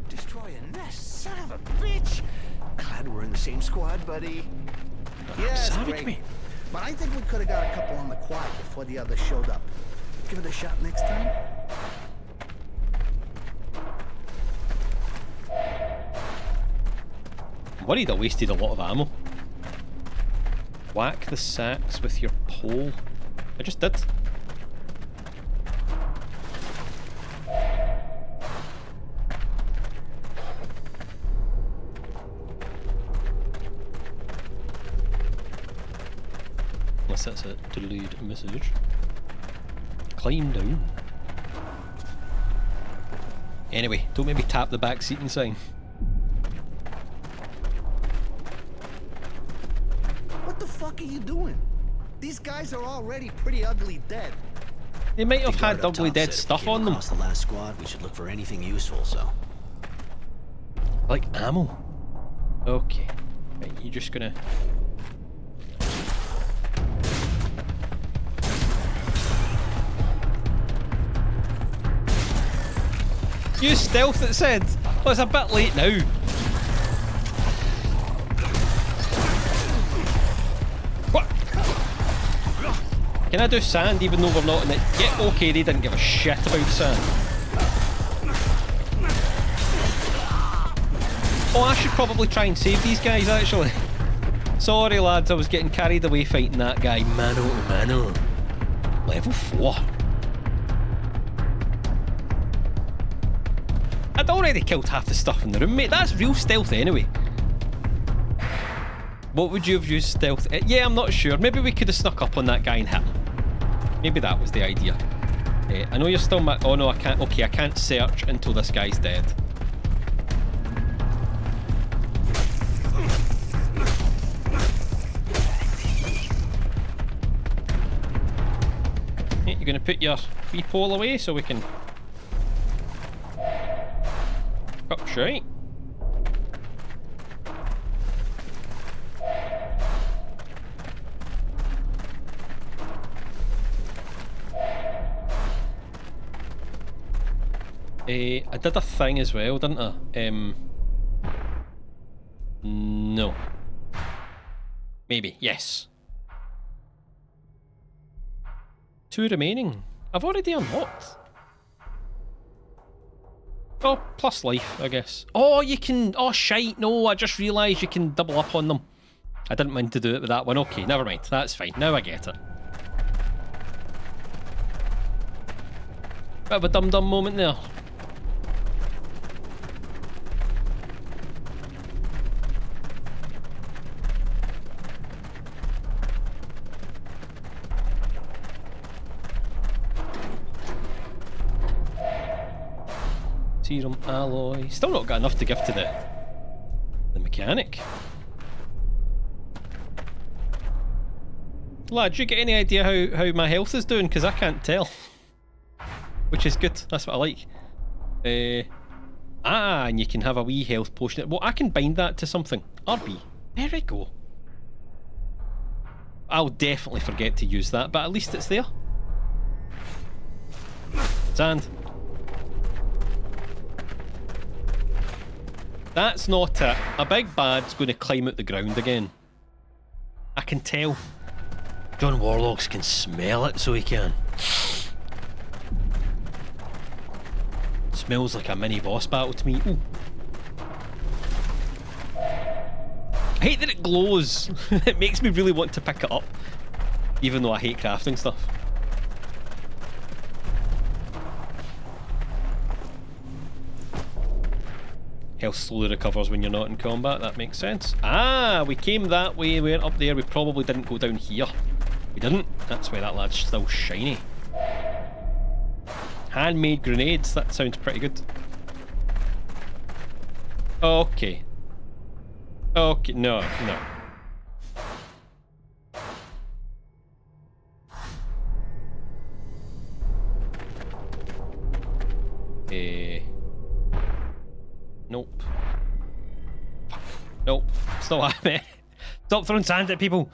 Destroy a nest, son of a bitch. Glad we're in the same squad, buddy. Yeah, it's savage, great. me. But I think we could have got a couple on the quad before the others showed up. Give it a shot next time. I'm worried I wasted a lot of ammo. Whack the sacks with your pole. I just did. Unless that's a delayed message. Climb down. Anyway, don't make me tap the back seating sign. What the fuck are you doing? These guys are already pretty ugly dead. They might have The guard had up ugly top dead said if stuff we came on them. across the last squad, we should look for anything useful, so. Like ammo. Okay. Right, you're just gonna... Use stealth, it said. Oh, it's a bit late now. What? Can I do sand even though we're not in it? Yeah, okay, they didn't give a shit about sand. Oh, I should probably try and save these guys, actually. Sorry, lads, I was getting carried away fighting that guy. Mano to mano. Level 4. I'd already killed half the stuff in the room, mate. That's real stealth anyway. What would you have used stealth? Yeah, I'm not sure. Maybe we could have snuck up on that guy and hit him. Maybe that was the idea. I know you're still oh no, I can't. Okay, I can't search until this guy's dead. You're going to put your wee pole away so we can... Up straight. I did a thing as well, didn't I? No. Maybe, yes. 2 remaining. I've already unlocked. Oh, plus life, I guess. Oh, you can... Oh, shite, no, I just realised you can double up on them. I didn't mean to do it with that one. Okay, never mind. That's fine. Now I get it. Bit of a dum-dum moment there. Serum alloy. Still not got enough to give to the mechanic. Lad, do you get any idea how my health is doing? Because I can't tell. Which is good. That's what I like. And you can have a wee health potion. Well, I can bind that to something. RB. There we go. I'll definitely forget to use that, but at least it's there. Sand. That's not it. A big bad's going to climb out the ground again. I can tell. John Warlocks can smell it, so he can. smells like a mini boss battle to me. Ooh. I hate that it glows. It makes me really want to pick it up, even though I hate crafting stuff. Health slowly recovers when you're not in combat, that makes sense. Ah, we came that way, we went up there, we probably didn't go down here. We didn't, that's why that lad's still shiny. Handmade grenades, that sounds pretty good. Okay. Okay, no. Nope. Nope. It's not what I meant. Stop throwing sand at people.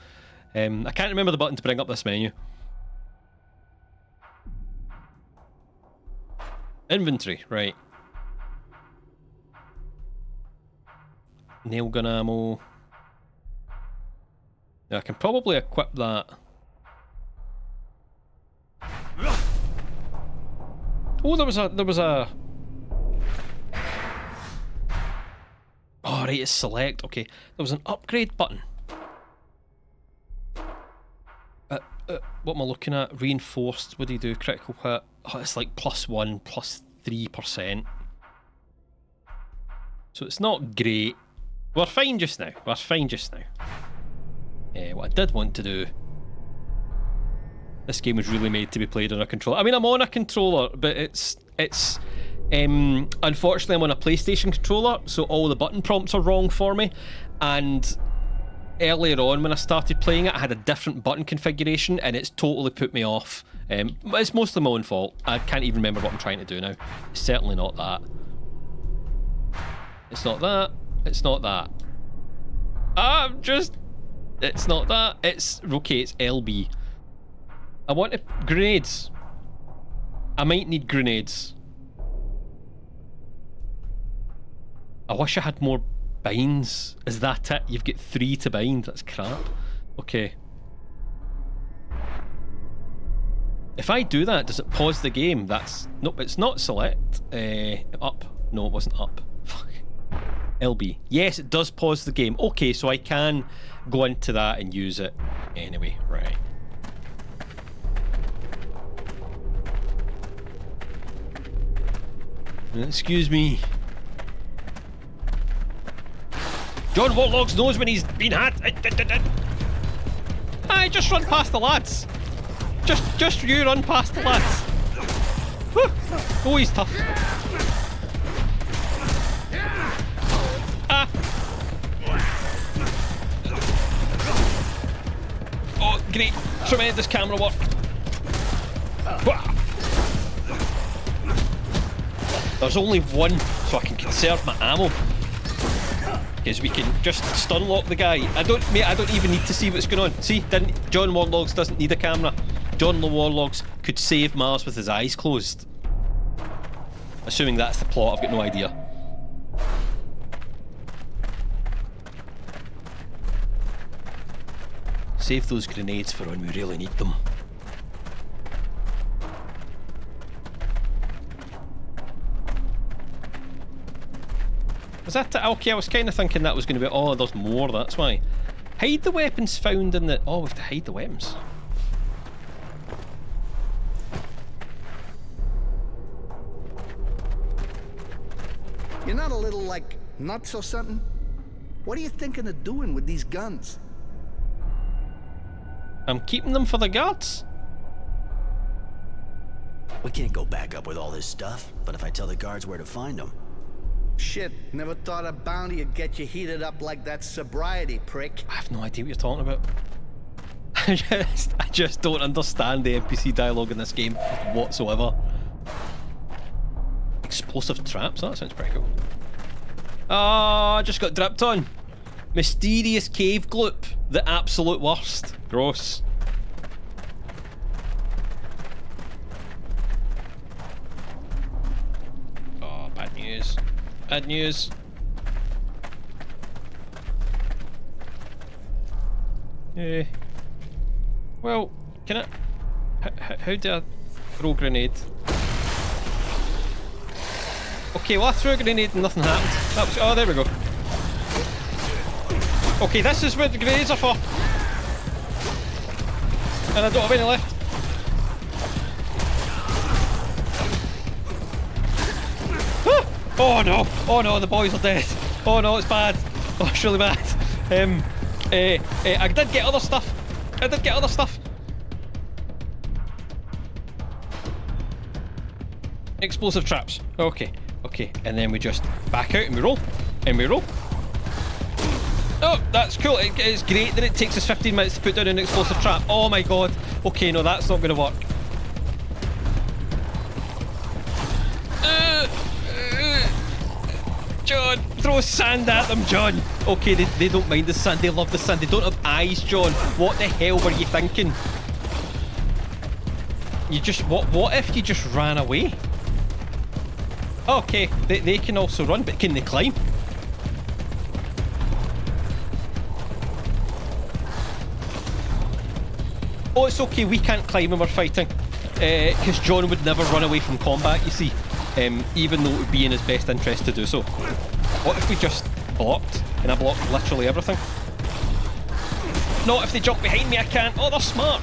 I can't remember the button to bring up this menu. Inventory, right. Nail gun ammo. Yeah, I can probably equip that. Oh, there was a. Oh, right, it's select. Okay, there was an upgrade button. What am I looking at? Reinforced. What do you do? Critical hit. Oh, it's like +1, +3%. So it's not great. We're fine just now. What I did want to do. This game was really made to be played on a controller. I mean, I'm on a controller, but it's unfortunately I'm on a PlayStation controller, so all the button prompts are wrong for me. And earlier on when I started playing it, I had a different button configuration, and it's totally put me off. It's mostly my own fault. I can't even remember what I'm trying to do now. It's certainly not that. It's not that. It's not that. It's not that. It's okay. It's LB. I want grenades. I might need grenades. I wish I had more binds. Is that it? You've got 3 to bind. That's crap. Okay. If I do that, does it pause the game? Nope, it's not select. Up. No, it wasn't up. Fuck. LB. Yes, it does pause the game. Okay, so I can go into that and use it anyway. Right. Excuse me. John Warlogs knows when he's been had. I just run past the lads. Just you run past the lads. Oh, he's tough. Ah. Oh, great. Tremendous camera work. There's only one, so I can conserve my ammo. Because we can just stun lock the guy. I don't even need to see what's going on. See, John Warlogs doesn't need a camera. John Warlogs could save Mars with his eyes closed. Assuming that's the plot, I've got no idea. Save those grenades for when we really need them. Was that it? Okay, I was kind of thinking that was going to be... Oh, there's more, that's why. Hide the weapons found in the... Oh, we have to hide the weapons. You're not a little, like, nuts or something? What are you thinking of doing with these guns? I'm keeping them for the guards. We can't go back up with all this stuff, but if I tell the guards where to find them... Shit, never thought a bounty would get you heated up like that sobriety prick. I have no idea what you're talking about. I just don't understand the NPC dialogue in this game whatsoever. Explosive traps? Oh, that sounds pretty cool. Oh, I just got dripped on. Mysterious cave gloop. The absolute worst. Gross. Oh, bad news. Bad news. Well, can I... How do I throw a grenade? Okay, well I threw a grenade and nothing happened. That was, oh, there we go. Okay, this is what the grenades are for. And I don't have any left. Ah! Oh no! Oh no, the boys are dead. Oh no, it's bad. Oh, it's really bad. I did get other stuff. Explosive traps. Okay, okay. And then we just back out and we roll. And we roll. Oh, that's cool. It's great that it takes us 15 minutes to put down an explosive trap. Oh my god. Okay, no, that's not going to work. John, throw sand at them, John. Okay, they don't mind the sand. They love the sand. They don't have eyes, John. What the hell were you thinking? You just... What if you just ran away? Okay, they can also run, but can they climb? Oh, it's okay, we can't climb when we're fighting. Because John would never run away from combat, you see. Even though it would be in his best interest to do so. What if we just blocked? And I blocked literally everything? Not if they jump behind me, I can't. Oh, they're smart.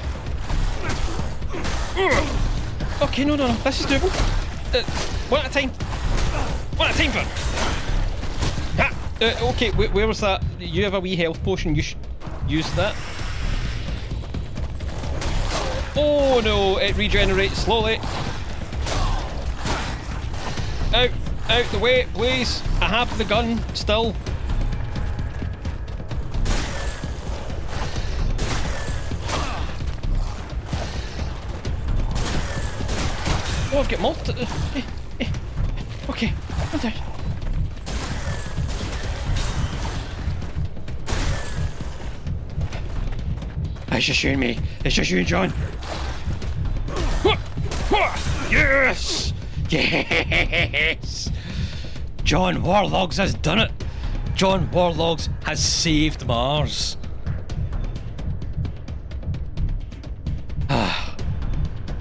Okay, no, this is doable. One at a time. One at a time, John. Ha! Okay, where was that? You have a wee health potion, you should use that. Oh no, it regenerates slowly. Out the way, please. I have the gun still. Oh, I've got multiple. Okay, I'm dead. It's just you and me. It's just you and John. Yes! Yes! John Warlogs has done it. John Warlogs has saved Mars.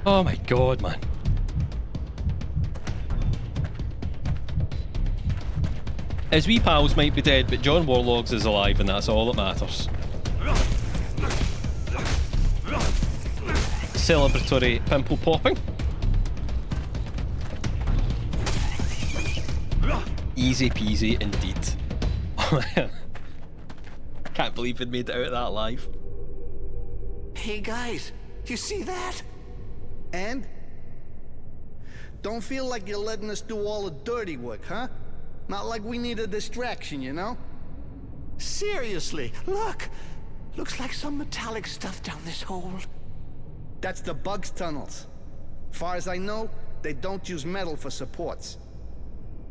Oh my god, man. His wee pals might be dead, but John Warlogs is alive, and that's all that matters. Celebratory pimple popping. Easy peasy indeed. Can't believe we made it out of that alive. Hey guys, you see that? And? Don't feel like you're letting us do all the dirty work, huh? Not like we need a distraction, you know? Seriously, look! Looks like some metallic stuff down this hole. That's the bugs' tunnels. Far as I know, they don't use metal for supports.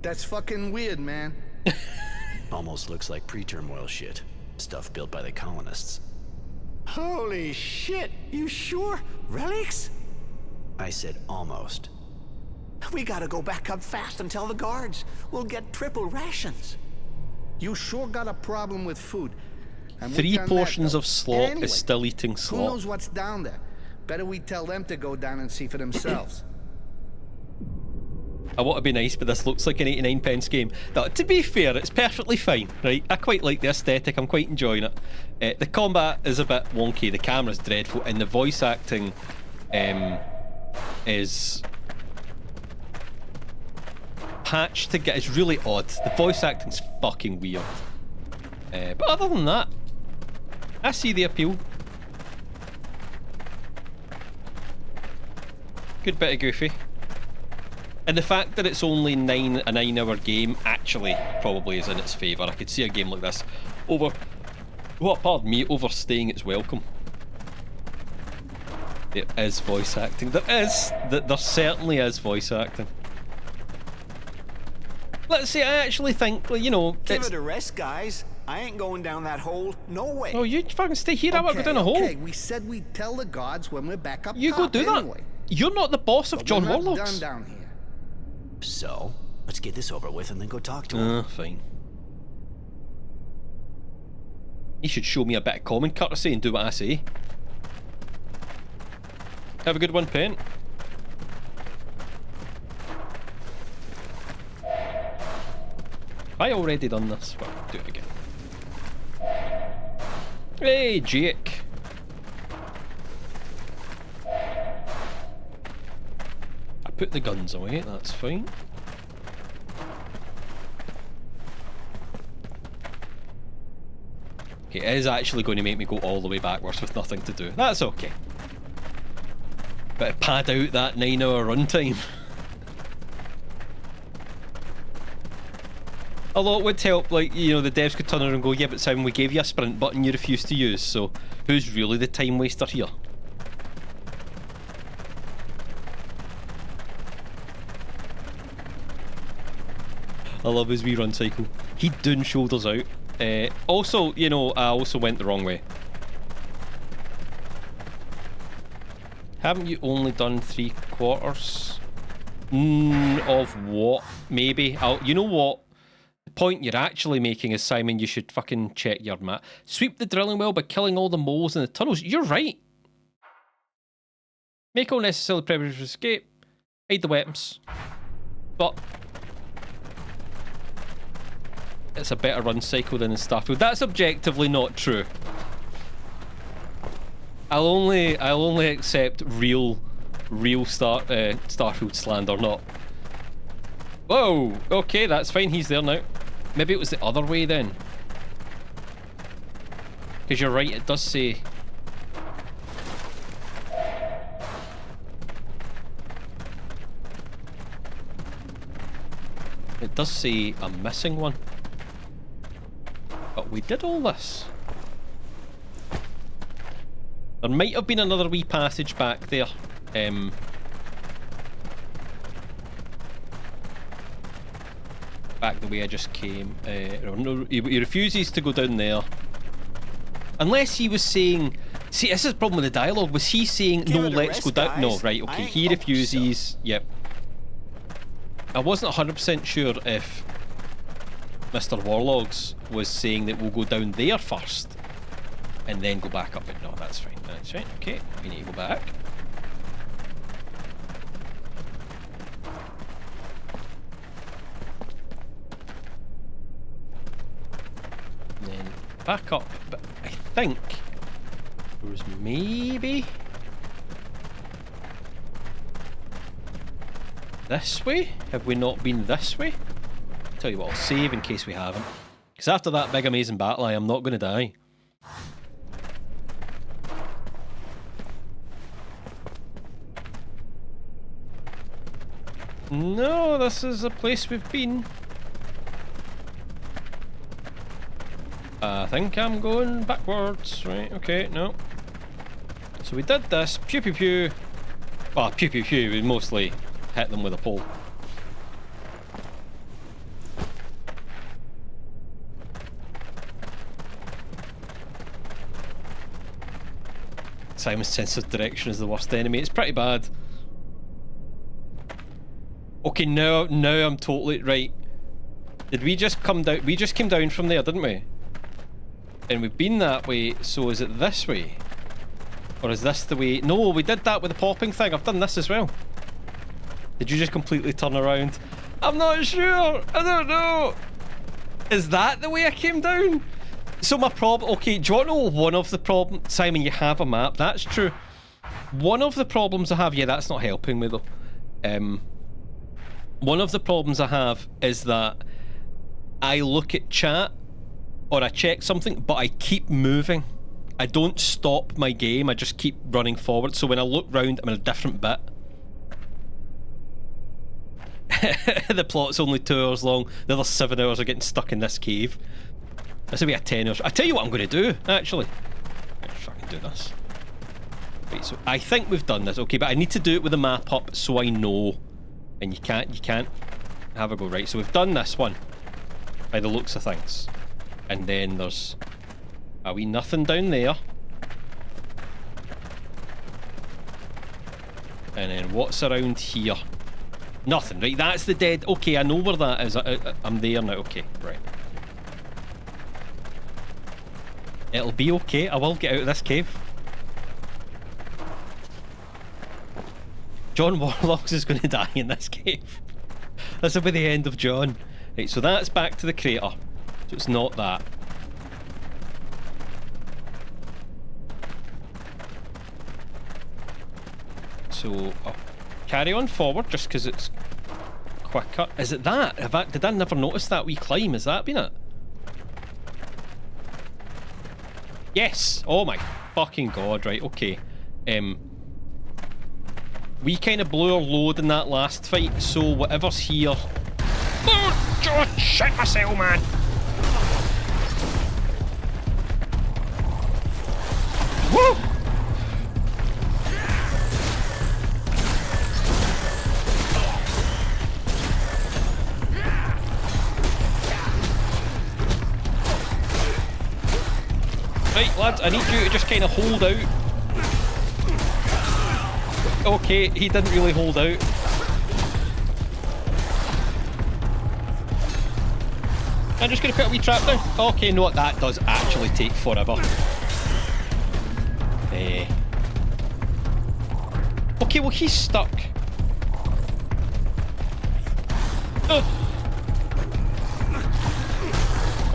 That's fucking weird, man. Almost looks like pre-turmoil shit. Stuff built by the colonists. Holy shit! You sure? Relics? I said almost. We gotta go back up fast and tell the guards. We'll get triple rations. You sure got a problem with food. 3 portions of slop anyway, is still eating slop. Who knows what's down there? Better we tell them to go down and see for themselves. I want to be nice, but this looks like an 89p game. Now, to be fair, it's perfectly fine, right? I quite like the aesthetic, I'm quite enjoying it. The combat is a bit wonky, the camera's dreadful, and the voice acting is patched to get... It's really odd. The voice acting's fucking weird. But other than that, I see the appeal. Good bit of Goofy. And the fact that it's only a 9-hour game actually probably is in its favour. I could see a game like this overstaying its welcome. There is voice acting. There certainly is voice acting. Let's see, I actually think, well, you know... Give it a rest, guys. I ain't going down that hole. No way. Oh, you fucking stay here. I want to go down a hole. Okay, we said we'd tell the guards when we're back up You top go do that. anyway. You're not the boss of John Warlocks. We're not done down here. So, let's get this over with and then go talk to him. Fine. You should show me a bit of common courtesy and do what I say. Have a good one, Pen. I already done this? Well, do it again. Hey, Jake. I put the guns away, that's fine. Okay, it is actually going to make me go all the way backwards with nothing to do. That's okay. But pad out that 9-hour runtime. Although it would help, like, you know, the devs could turn around and go, yeah, but Simon, we gave you a sprint button you refused to use, so who's really the time waster here? I love his wee run cycle. He'd done shoulders out. Also, you know, I also went the wrong way. Haven't you only done 3/4? Of what? Maybe. You know what? The point you're actually making is, Simon, you should fucking check your map. Sweep the drilling well by killing all the moles in the tunnels. You're right. Make all necessary preparations for escape. Hide the weapons. But it's a better run cycle than in Starfield. That's objectively not true. I'll only accept real Starfield slander, not. Whoa, okay, that's fine, he's there now. Maybe it was the other way then. Because you're right, it does say... It does say I'm missing one. But we did all this. There might have been another wee passage back there. Back the way I just came. No, he refuses to go down there. Unless he was saying... See, this is the problem with the dialogue. Was he saying, no, let's go down? No, right, okay. He refuses. Yep. I wasn't 100% sure if Mr. Warlogs was saying that we'll go down there first and then go back up. But no, that's fine. That's right. Okay, we need to go back. And then back up. But I think there was maybe this way? Have we not been this way? Tell you what, I'll save in case we haven't. Because after that big amazing battle, I am not going to die. No, this is a place we've been. I think I'm going backwards. Right, okay, no. So we did this. Pew pew pew. Well, pew pew pew. We mostly hit them with a pole. Simon's sense of direction is the worst enemy. It's pretty bad. Okay, now I'm totally right. Did we just come down? We just came down from there, didn't we? And we've been that way, so is it this way? Or is this the way? No, we did that with the popping thing. I've done this as well. Did you just completely turn around? I'm not sure. I don't know. Is that the way I came down? So my problem... Okay, do you want to know one of the problems? Simon, you have a map. That's true. One of the problems I have... Yeah, that's not helping me, though. One of the problems I have is that I look at chat or I check something, but I keep moving. I don't stop my game. I just keep running forward. So when I look round, I'm in a different bit. The plot's only 2 hours long. The other 7 hours are getting stuck in this cave. This will be a 10 hours. I tell you what I'm going to do, actually. Let's fucking do this. Right, so I think we've done this. Okay, but I need to do it with the map up so I know. And you can't have a go. Right, so we've done this one. By the looks of things. And then there's a wee nothing down there. And then what's around here? Nothing, right? That's the dead... Okay, I know where that is. I'm there now. Okay, right. It'll be okay. I will get out of this cave. John Warlocks is going to die in this cave. This will be the end of John. Right, so that's back to the crater. So it's not that. So I'll carry on forward just because it's quicker. Is it that? Did I never notice that wee climb? Has that been it? Yes! Oh my fucking god, right, okay. We kind of blew our load in that last fight, so whatever's here... Oh, shit myself, man! Woo! Right, lads, I need you to just kind of hold out. Okay, he didn't really hold out. I'm just gonna put a wee trap down. Okay, no, that does actually take forever. Okay, well, he's stuck.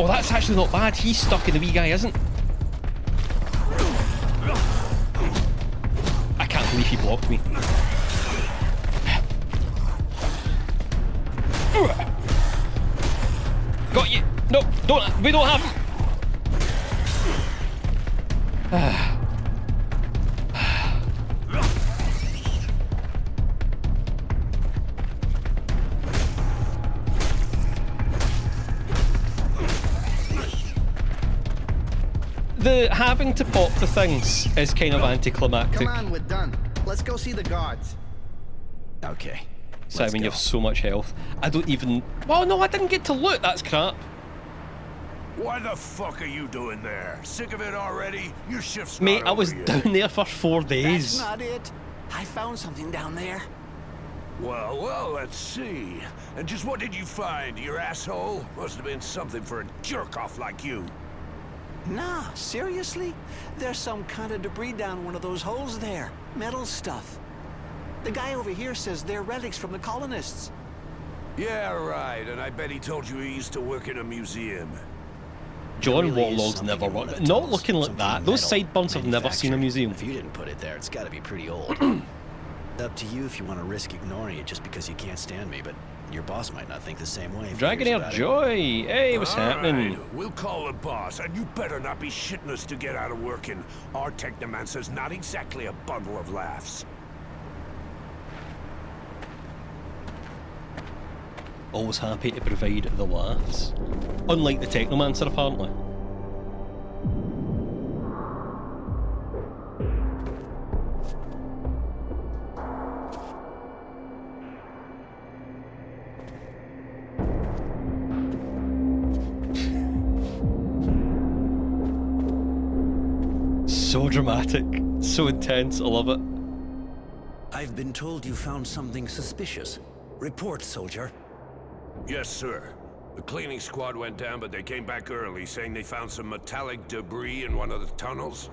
Oh, that's actually not bad. He's stuck and the wee guy isn't. I can't believe he blocked me. Got you. No, don't. We don't have him. The having to pop the things is kind of anticlimactic. Come on, we're done. Let's go see the guards. Okay. Simon, you have so much health. I don't even... Oh no, I didn't get to loot. That's crap. What the fuck are you doing there? Sick of it already? Your shift's Mate, not I was over down yet. there for 4 days. That's not it. I found something down there. Well, let's see. And just what did you find, your asshole? Must have been something for a jerk-off like you. Nah, seriously? There's some kind of debris down one of those holes there. Metal stuff. The guy over here says they're relics from the colonists. Yeah, right. And I bet he told you he used to work in a museum. John Warlog's never worked. Not looking like that. Those sideburns have never seen a museum. If you didn't put it there, it's got to be pretty old. Up to you if you want to risk ignoring it just because you can't stand me, but your boss might not think the same way. Dragonair Joy! Hey, what's happening? Right. We'll call the boss, and you better not be shitting us to get out of working. Our technomancer's not exactly a bundle of laughs. Always happy to provide the laughs. Unlike the Technomancer, apparently. So dramatic, so intense, I love it. I've been told you found something suspicious. Report, soldier. Yes, sir. The cleaning squad went down, but they came back early, saying they found some metallic debris in one of the tunnels.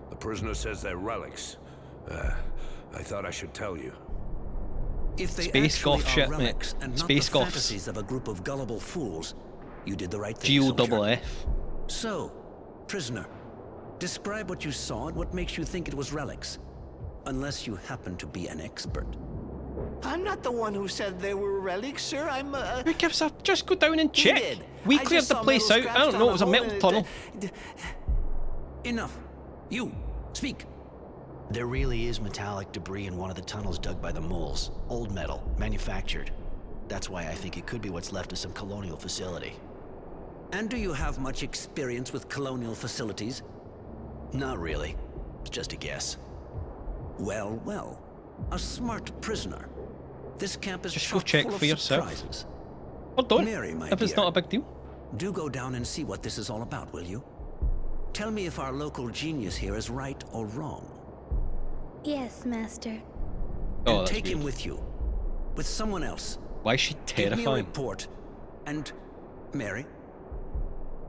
The prisoner says they're relics. I thought I should tell you. If they Space actually Goth are shit, relics mate. and not Space the Goths. fantasies of a group of gullible fools, you did the right thing, G-O-double-F. So, prisoner, describe what you saw and what makes you think it was relics. Unless you happen to be an expert. I'm not the one who said they were relics, sir. I'm, Who gives a... Just go down and check. did. We I cleared just the saw place metal out. I scraps don't know, down it was a a metal hole tunnel. Enough. You, speak. There really is metallic debris in one of the tunnels dug by the moles. Old metal, manufactured. That's why I think it could be what's left of some colonial facility. And do you have much experience with colonial facilities? Not really. It's just a guess. Well, well. A smart prisoner. This camp is Just go chock check full of for yourself. surprises. Or don't, Mary, my if it's dear, not a big deal. do go down and see what this is all about, will you? Tell me if our local genius here is right or wrong. Yes, Master. Oh, And that's take him weird. with you. With someone else. Why is she Give me a terrifying? report. And, Mary,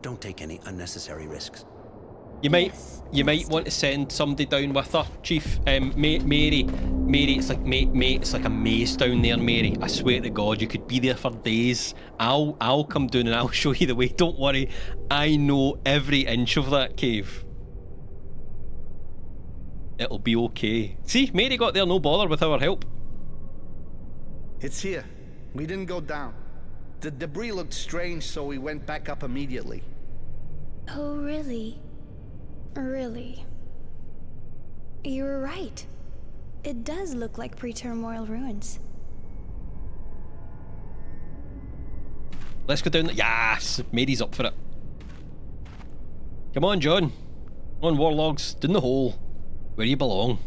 don't take any unnecessary risks. You might want to send somebody down with her, Chief. Mary, it's like mate, it's like a maze down there, Mary. I swear to God, you could be there for days. I'll come down and I'll show you the way. Don't worry, I know every inch of that cave. It'll be okay. See, Mary got there, no bother with our help. It's here. We didn't go down. The debris looked strange, so we went back up immediately. Oh, really? Really? You were right. It does look like pre-turmoil ruins. Let's go down. Yes, Mary's up for it. Come on, John. Come on, warlogs. Down the hole. Where you belong.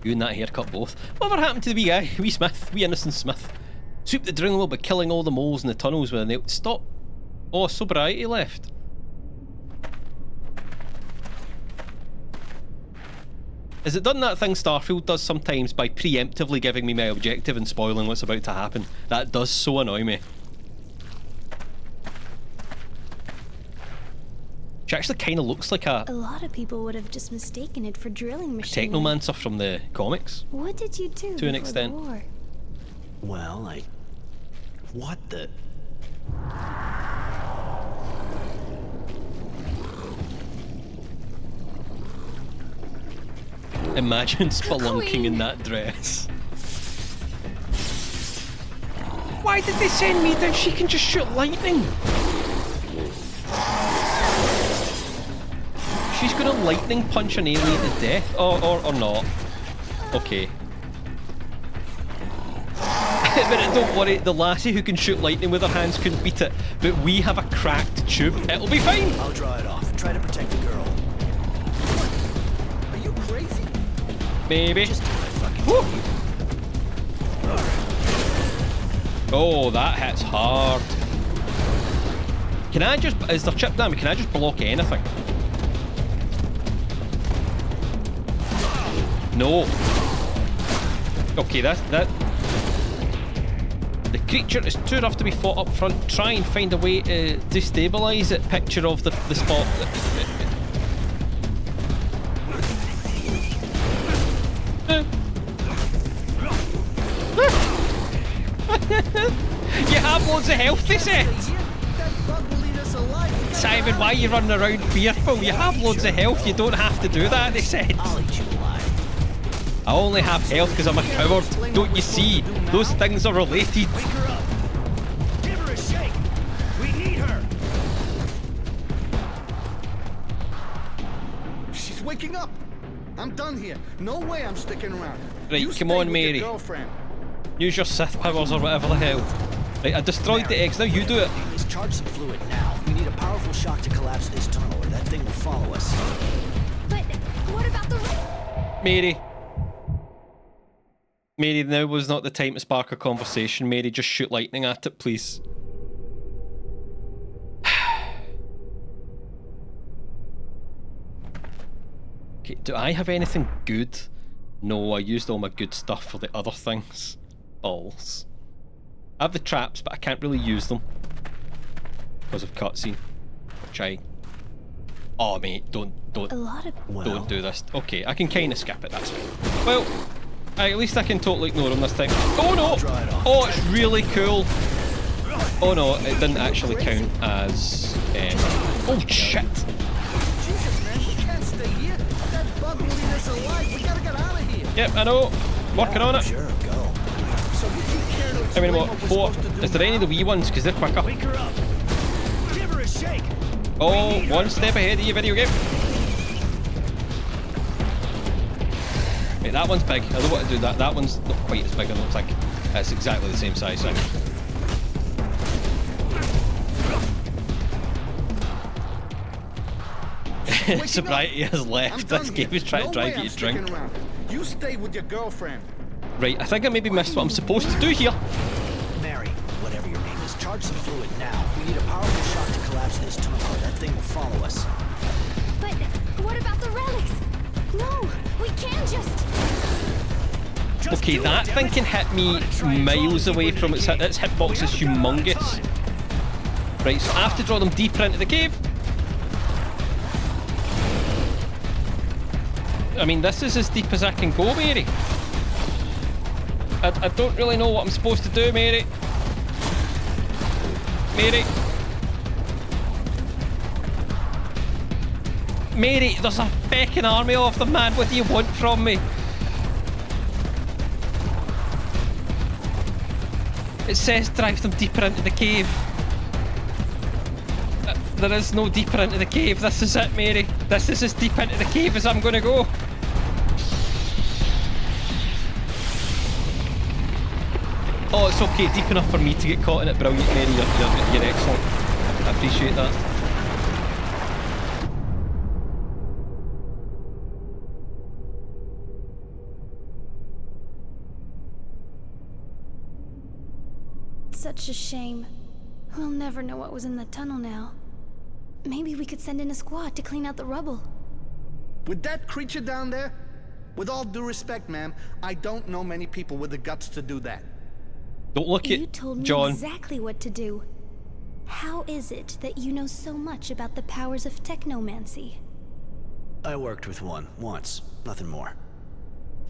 You and that haircut both. Whatever happened to the wee guy? Wee Smith? Wee innocent Smith? Soup the Dringle by killing all the moles in the tunnels with a nail. Stop. Oh, sobriety left. Has it done that thing Starfield does sometimes by preemptively giving me my objective and spoiling what's about to happen? That does so annoy me. She actually kind of looks like a lot of people would have just mistaken it for drilling machinery. technomancer from the comics. What did you do to an before extent? the war? Well, what the... Imagine spelunking in that dress. Why did they send me then? She can just shoot lightning. She's gonna lightning punch an alien to death, or not. Okay. But don't worry, the lassie who can shoot lightning with her hands couldn't beat it. But we have a cracked tube. It'll be fine. I'll draw it off. Try to protect the girl. Are you crazy? Maybe. Just do my fucking Oh, that hits hard. Can I just... Is there chip damage? Can I just block anything? No. Okay, that... The creature is too rough to be fought up front. Try and find a way to destabilise it. Picture of the spot. You have loads of health, they said. Simon, why are you running around fearful? You have loads of health. You don't have to do that, they said. I only have health because I'm a coward. Don't you see? Those things are related. Wake her up. Give her a shake. We need her. She's waking up. I'm done here. No way I'm sticking around. Right, You come stay on, with your Mary. girlfriend. Use your Sith powers or whatever the hell. Right, I destroyed the eggs. Now you do it. Let's charge some fluid now. We need a powerful shock to collapse this tunnel, or that thing will follow us. But what about the... Mary. Mary, now was not the time to spark a conversation. Mary, just shoot lightning at it, please. Okay, do I have anything good? No, I used all my good stuff for the other things. Balls. I have the traps, but I can't really use them because of cutscene. Which I... Oh, mate, don't do this. Okay, I can kind of skip it, that's fine. Well, at least I can totally ignore him this time. Oh no! Oh, it's really cool. Oh no, it didn't actually count as... Oh shit! Jesus, man, we can't stay here. That bug will eat us alive. We gotta get out of here. Yep, I know. Working on it. Sure, go. So would you care to I mean, explain what, we're 4? supposed to do Is there any of the wee ones? Because they're quicker. Wake her up. Give her a shake. Oh, one step ahead of you, video game. Right, that one's big. I don't want to do that. That one's not quite as big, it looks like. It's exactly the same size. Sobriety has left. This game is trying to drive you to drink. You stay with your girlfriend. Right, I think I maybe missed what I'm supposed to do here. Mary, whatever your name is, charge some fluid now. We need a powerful shock to collapse this tunnel, or that thing will follow us. But what about the relics? No, we can't just... Okay, that thing can hit me miles away from its hitbox is humongous. Right, so I have to draw them deeper into the cave. I mean, this is as deep as I can go, Mary. I don't really know what I'm supposed to do, Mary. Mary. Mary, there's a feckin' army of them, man. What do you want from me? It says drive them deeper into the cave. There is no deeper into the cave. This is it, Mary. This is as deep into the cave as I'm gonna go. Oh, it's okay. Deep enough for me to get caught in it. Brilliant, Mary. You're excellent. I appreciate that. Such a shame. We'll never know what was in the tunnel now. Maybe we could send in a squad to clean out the rubble. With that creature down there? With all due respect, ma'am, I don't know many people with the guts to do that. Don't look at John. You told me exactly what to do. How is it that you know so much about the powers of technomancy? I worked with one, once. Nothing more.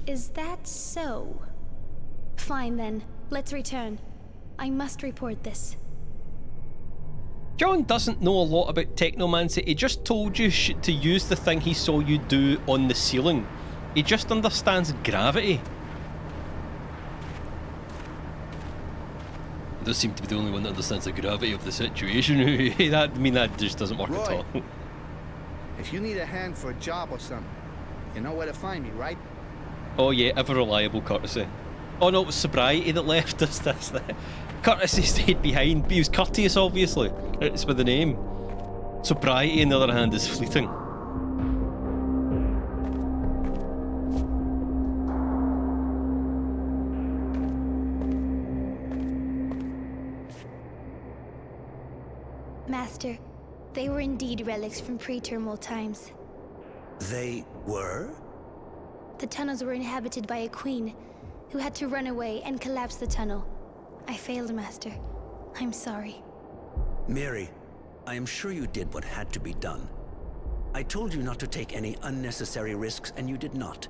Is that so? Fine then. Let's return. I must report this. John doesn't know a lot about technomancy. He just told you to use the thing he saw you do on the ceiling. He just understands gravity. He does seem to be the only one that understands the gravity of the situation. that just doesn't work at all. If you need a hand for a job or something, you know where to find me, right? Oh yeah, ever reliable courtesy. Oh no, it was sobriety that left us this. Courtesy stayed behind, but he was courteous, obviously. It's with the name. Sobriety, on the other hand, is fleeting. Master, they were indeed relics from pre-terminal times. They were? The tunnels were inhabited by a queen who had to run away and collapse the tunnel. I failed, Master. I'm sorry. Mary, I am sure you did what had to be done. I told you not to take any unnecessary risks, and you did not.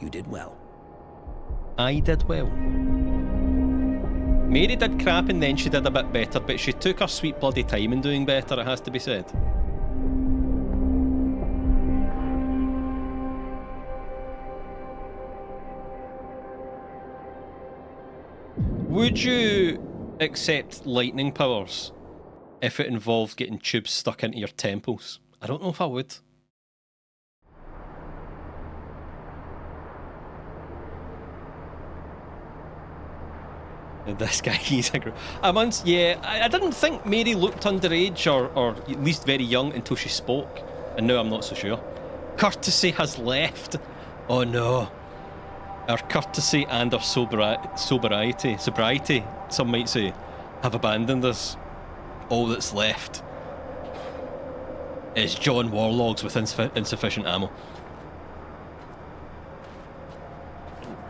You did well. I did well. Mary did crap and then she did a bit better, but she took her sweet bloody time in doing better, it has to be said. Would you accept lightning powers if it involved getting tubes stuck into your temples? I don't know if I would. This guy, he's a month. Yeah, I didn't think Mary looked underage or at least very young until she spoke, and now I'm not so sure. Courtesy has left. Oh no. Our courtesy and our sobriety, some might say, have abandoned us. All that's left is John Warlogs with insufficient ammo.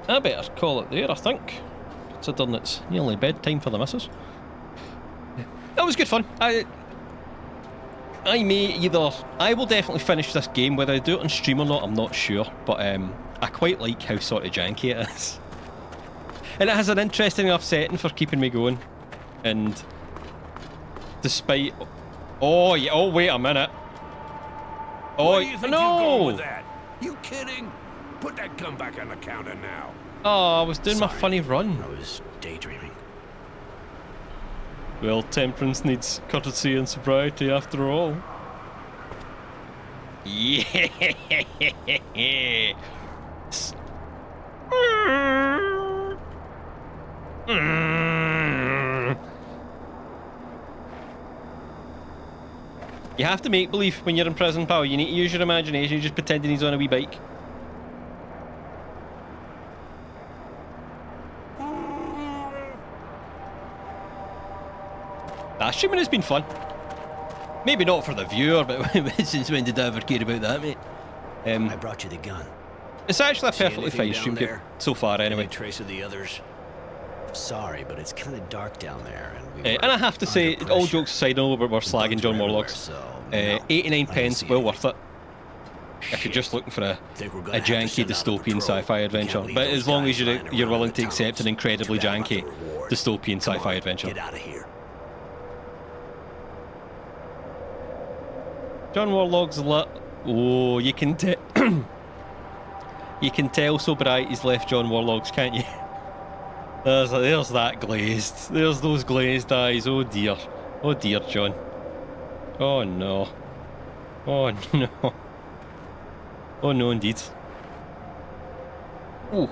I better call it there, I think. Considering it's nearly bedtime for the missus. That was good fun. I will definitely finish this game. Whether I do it on stream or not, I'm not sure. But I quite like how sort of janky it is. And it has an interesting enough setting for keeping me going. And despite... Oh, yeah, oh wait a minute. Oh, Where do you think no! you're going with that? You kidding? Put that gun back on the counter now. Oh, I was doing my funny run. I was daydreaming. Well, temperance needs courtesy and sobriety after all. Yes. You have to make believe when you're in prison, pal. You need to use your imagination. You're just pretending he's on a wee bike. Streaming has been fun. Maybe not for the viewer, but since when did I ever care about that, mate? I brought you the gun. It's actually a See perfectly anything fine down stream game there? so far, anyway. Any trace of the others? Sorry, but it's kind of dark down there, and we And I have to say, all jokes aside, I know we're slagging John Warlocks. so 89 pence, well worth it. if you're just looking for a janky dystopian sci-fi adventure. But as long as you're willing to accept an incredibly janky dystopian sci-fi adventure. Get out of here. John Warlock's lit. Oh, you can you can tell so bright he's left John Warlock's, can't you? There's that glazed. There's those glazed eyes. Oh dear. Oh dear, John. Oh no. Oh no. Oh no, indeed. Oh.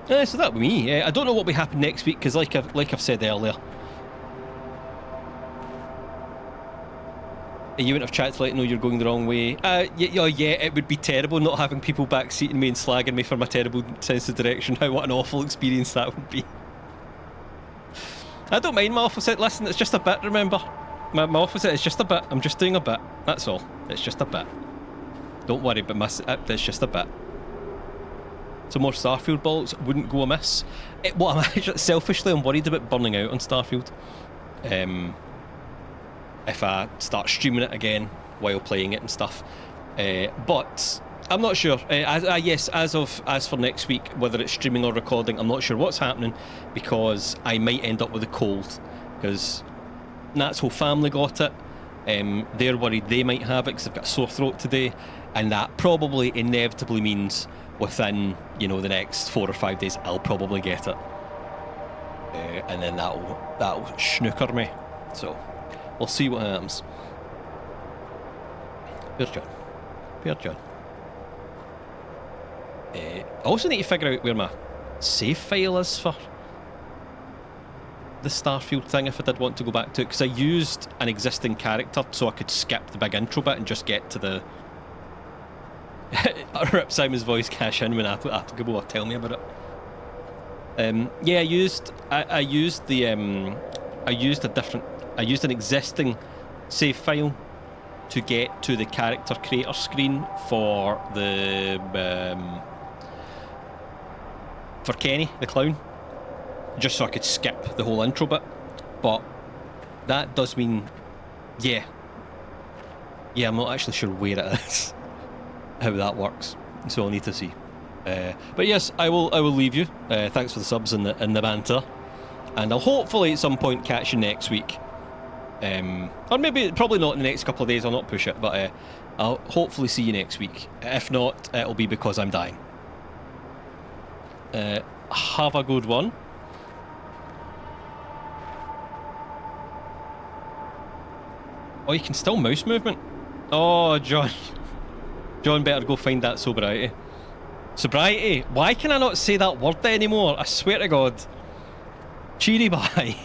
So that was me. I don't know what will happen next week because, like I've said earlier, you wouldn't have chat to let know you're going the wrong way. Yeah, it would be terrible not having people backseating me and slagging me for my terrible sense of direction. What an awful experience that would be. I don't mind my opposite. Listen, it's just a bit, remember? My opposite is just a bit. I'm just doing a bit. That's all. It's just a bit. Don't worry, but it's just a bit. Some more Starfield balls wouldn't go amiss. Selfishly, I'm worried about burning out on Starfield. If I start streaming it again while playing it and stuff. But I'm not sure. Yes, as for next week, whether it's streaming or recording, I'm not sure what's happening because I might end up with a cold because Nat's whole family got it. They're worried they might have it because they've got a sore throat today, and that probably inevitably means within the next 4 or 5 days I'll probably get it, and then that'll snooker me. So we'll see what happens. Where's John? Where's John? I also need to figure out where my save file is for the Starfield thing if I did want to go back to it, because I used an existing character so I could skip the big intro bit and just get to the rip Simon's voice cash in when applicable or tell me about it. Yeah, I used an existing save file to get to the character creator screen for for Kenny the clown, just so I could skip the whole intro bit. But that does mean, yeah, I'm not actually sure where it is, how that works, so I'll need to see. But yes, I will leave you. Thanks for the subs and the banter, and I'll hopefully at some point catch you next week, or maybe probably not in the next couple of days. I'll not push it, but I'll hopefully see you next week. If not, it'll be because I'm dying. Have a good one. Oh, you can still mouse movement. Oh, John better go find that sobriety. Sobriety? Why can I not say that word anymore? I swear to God. Cheery bye.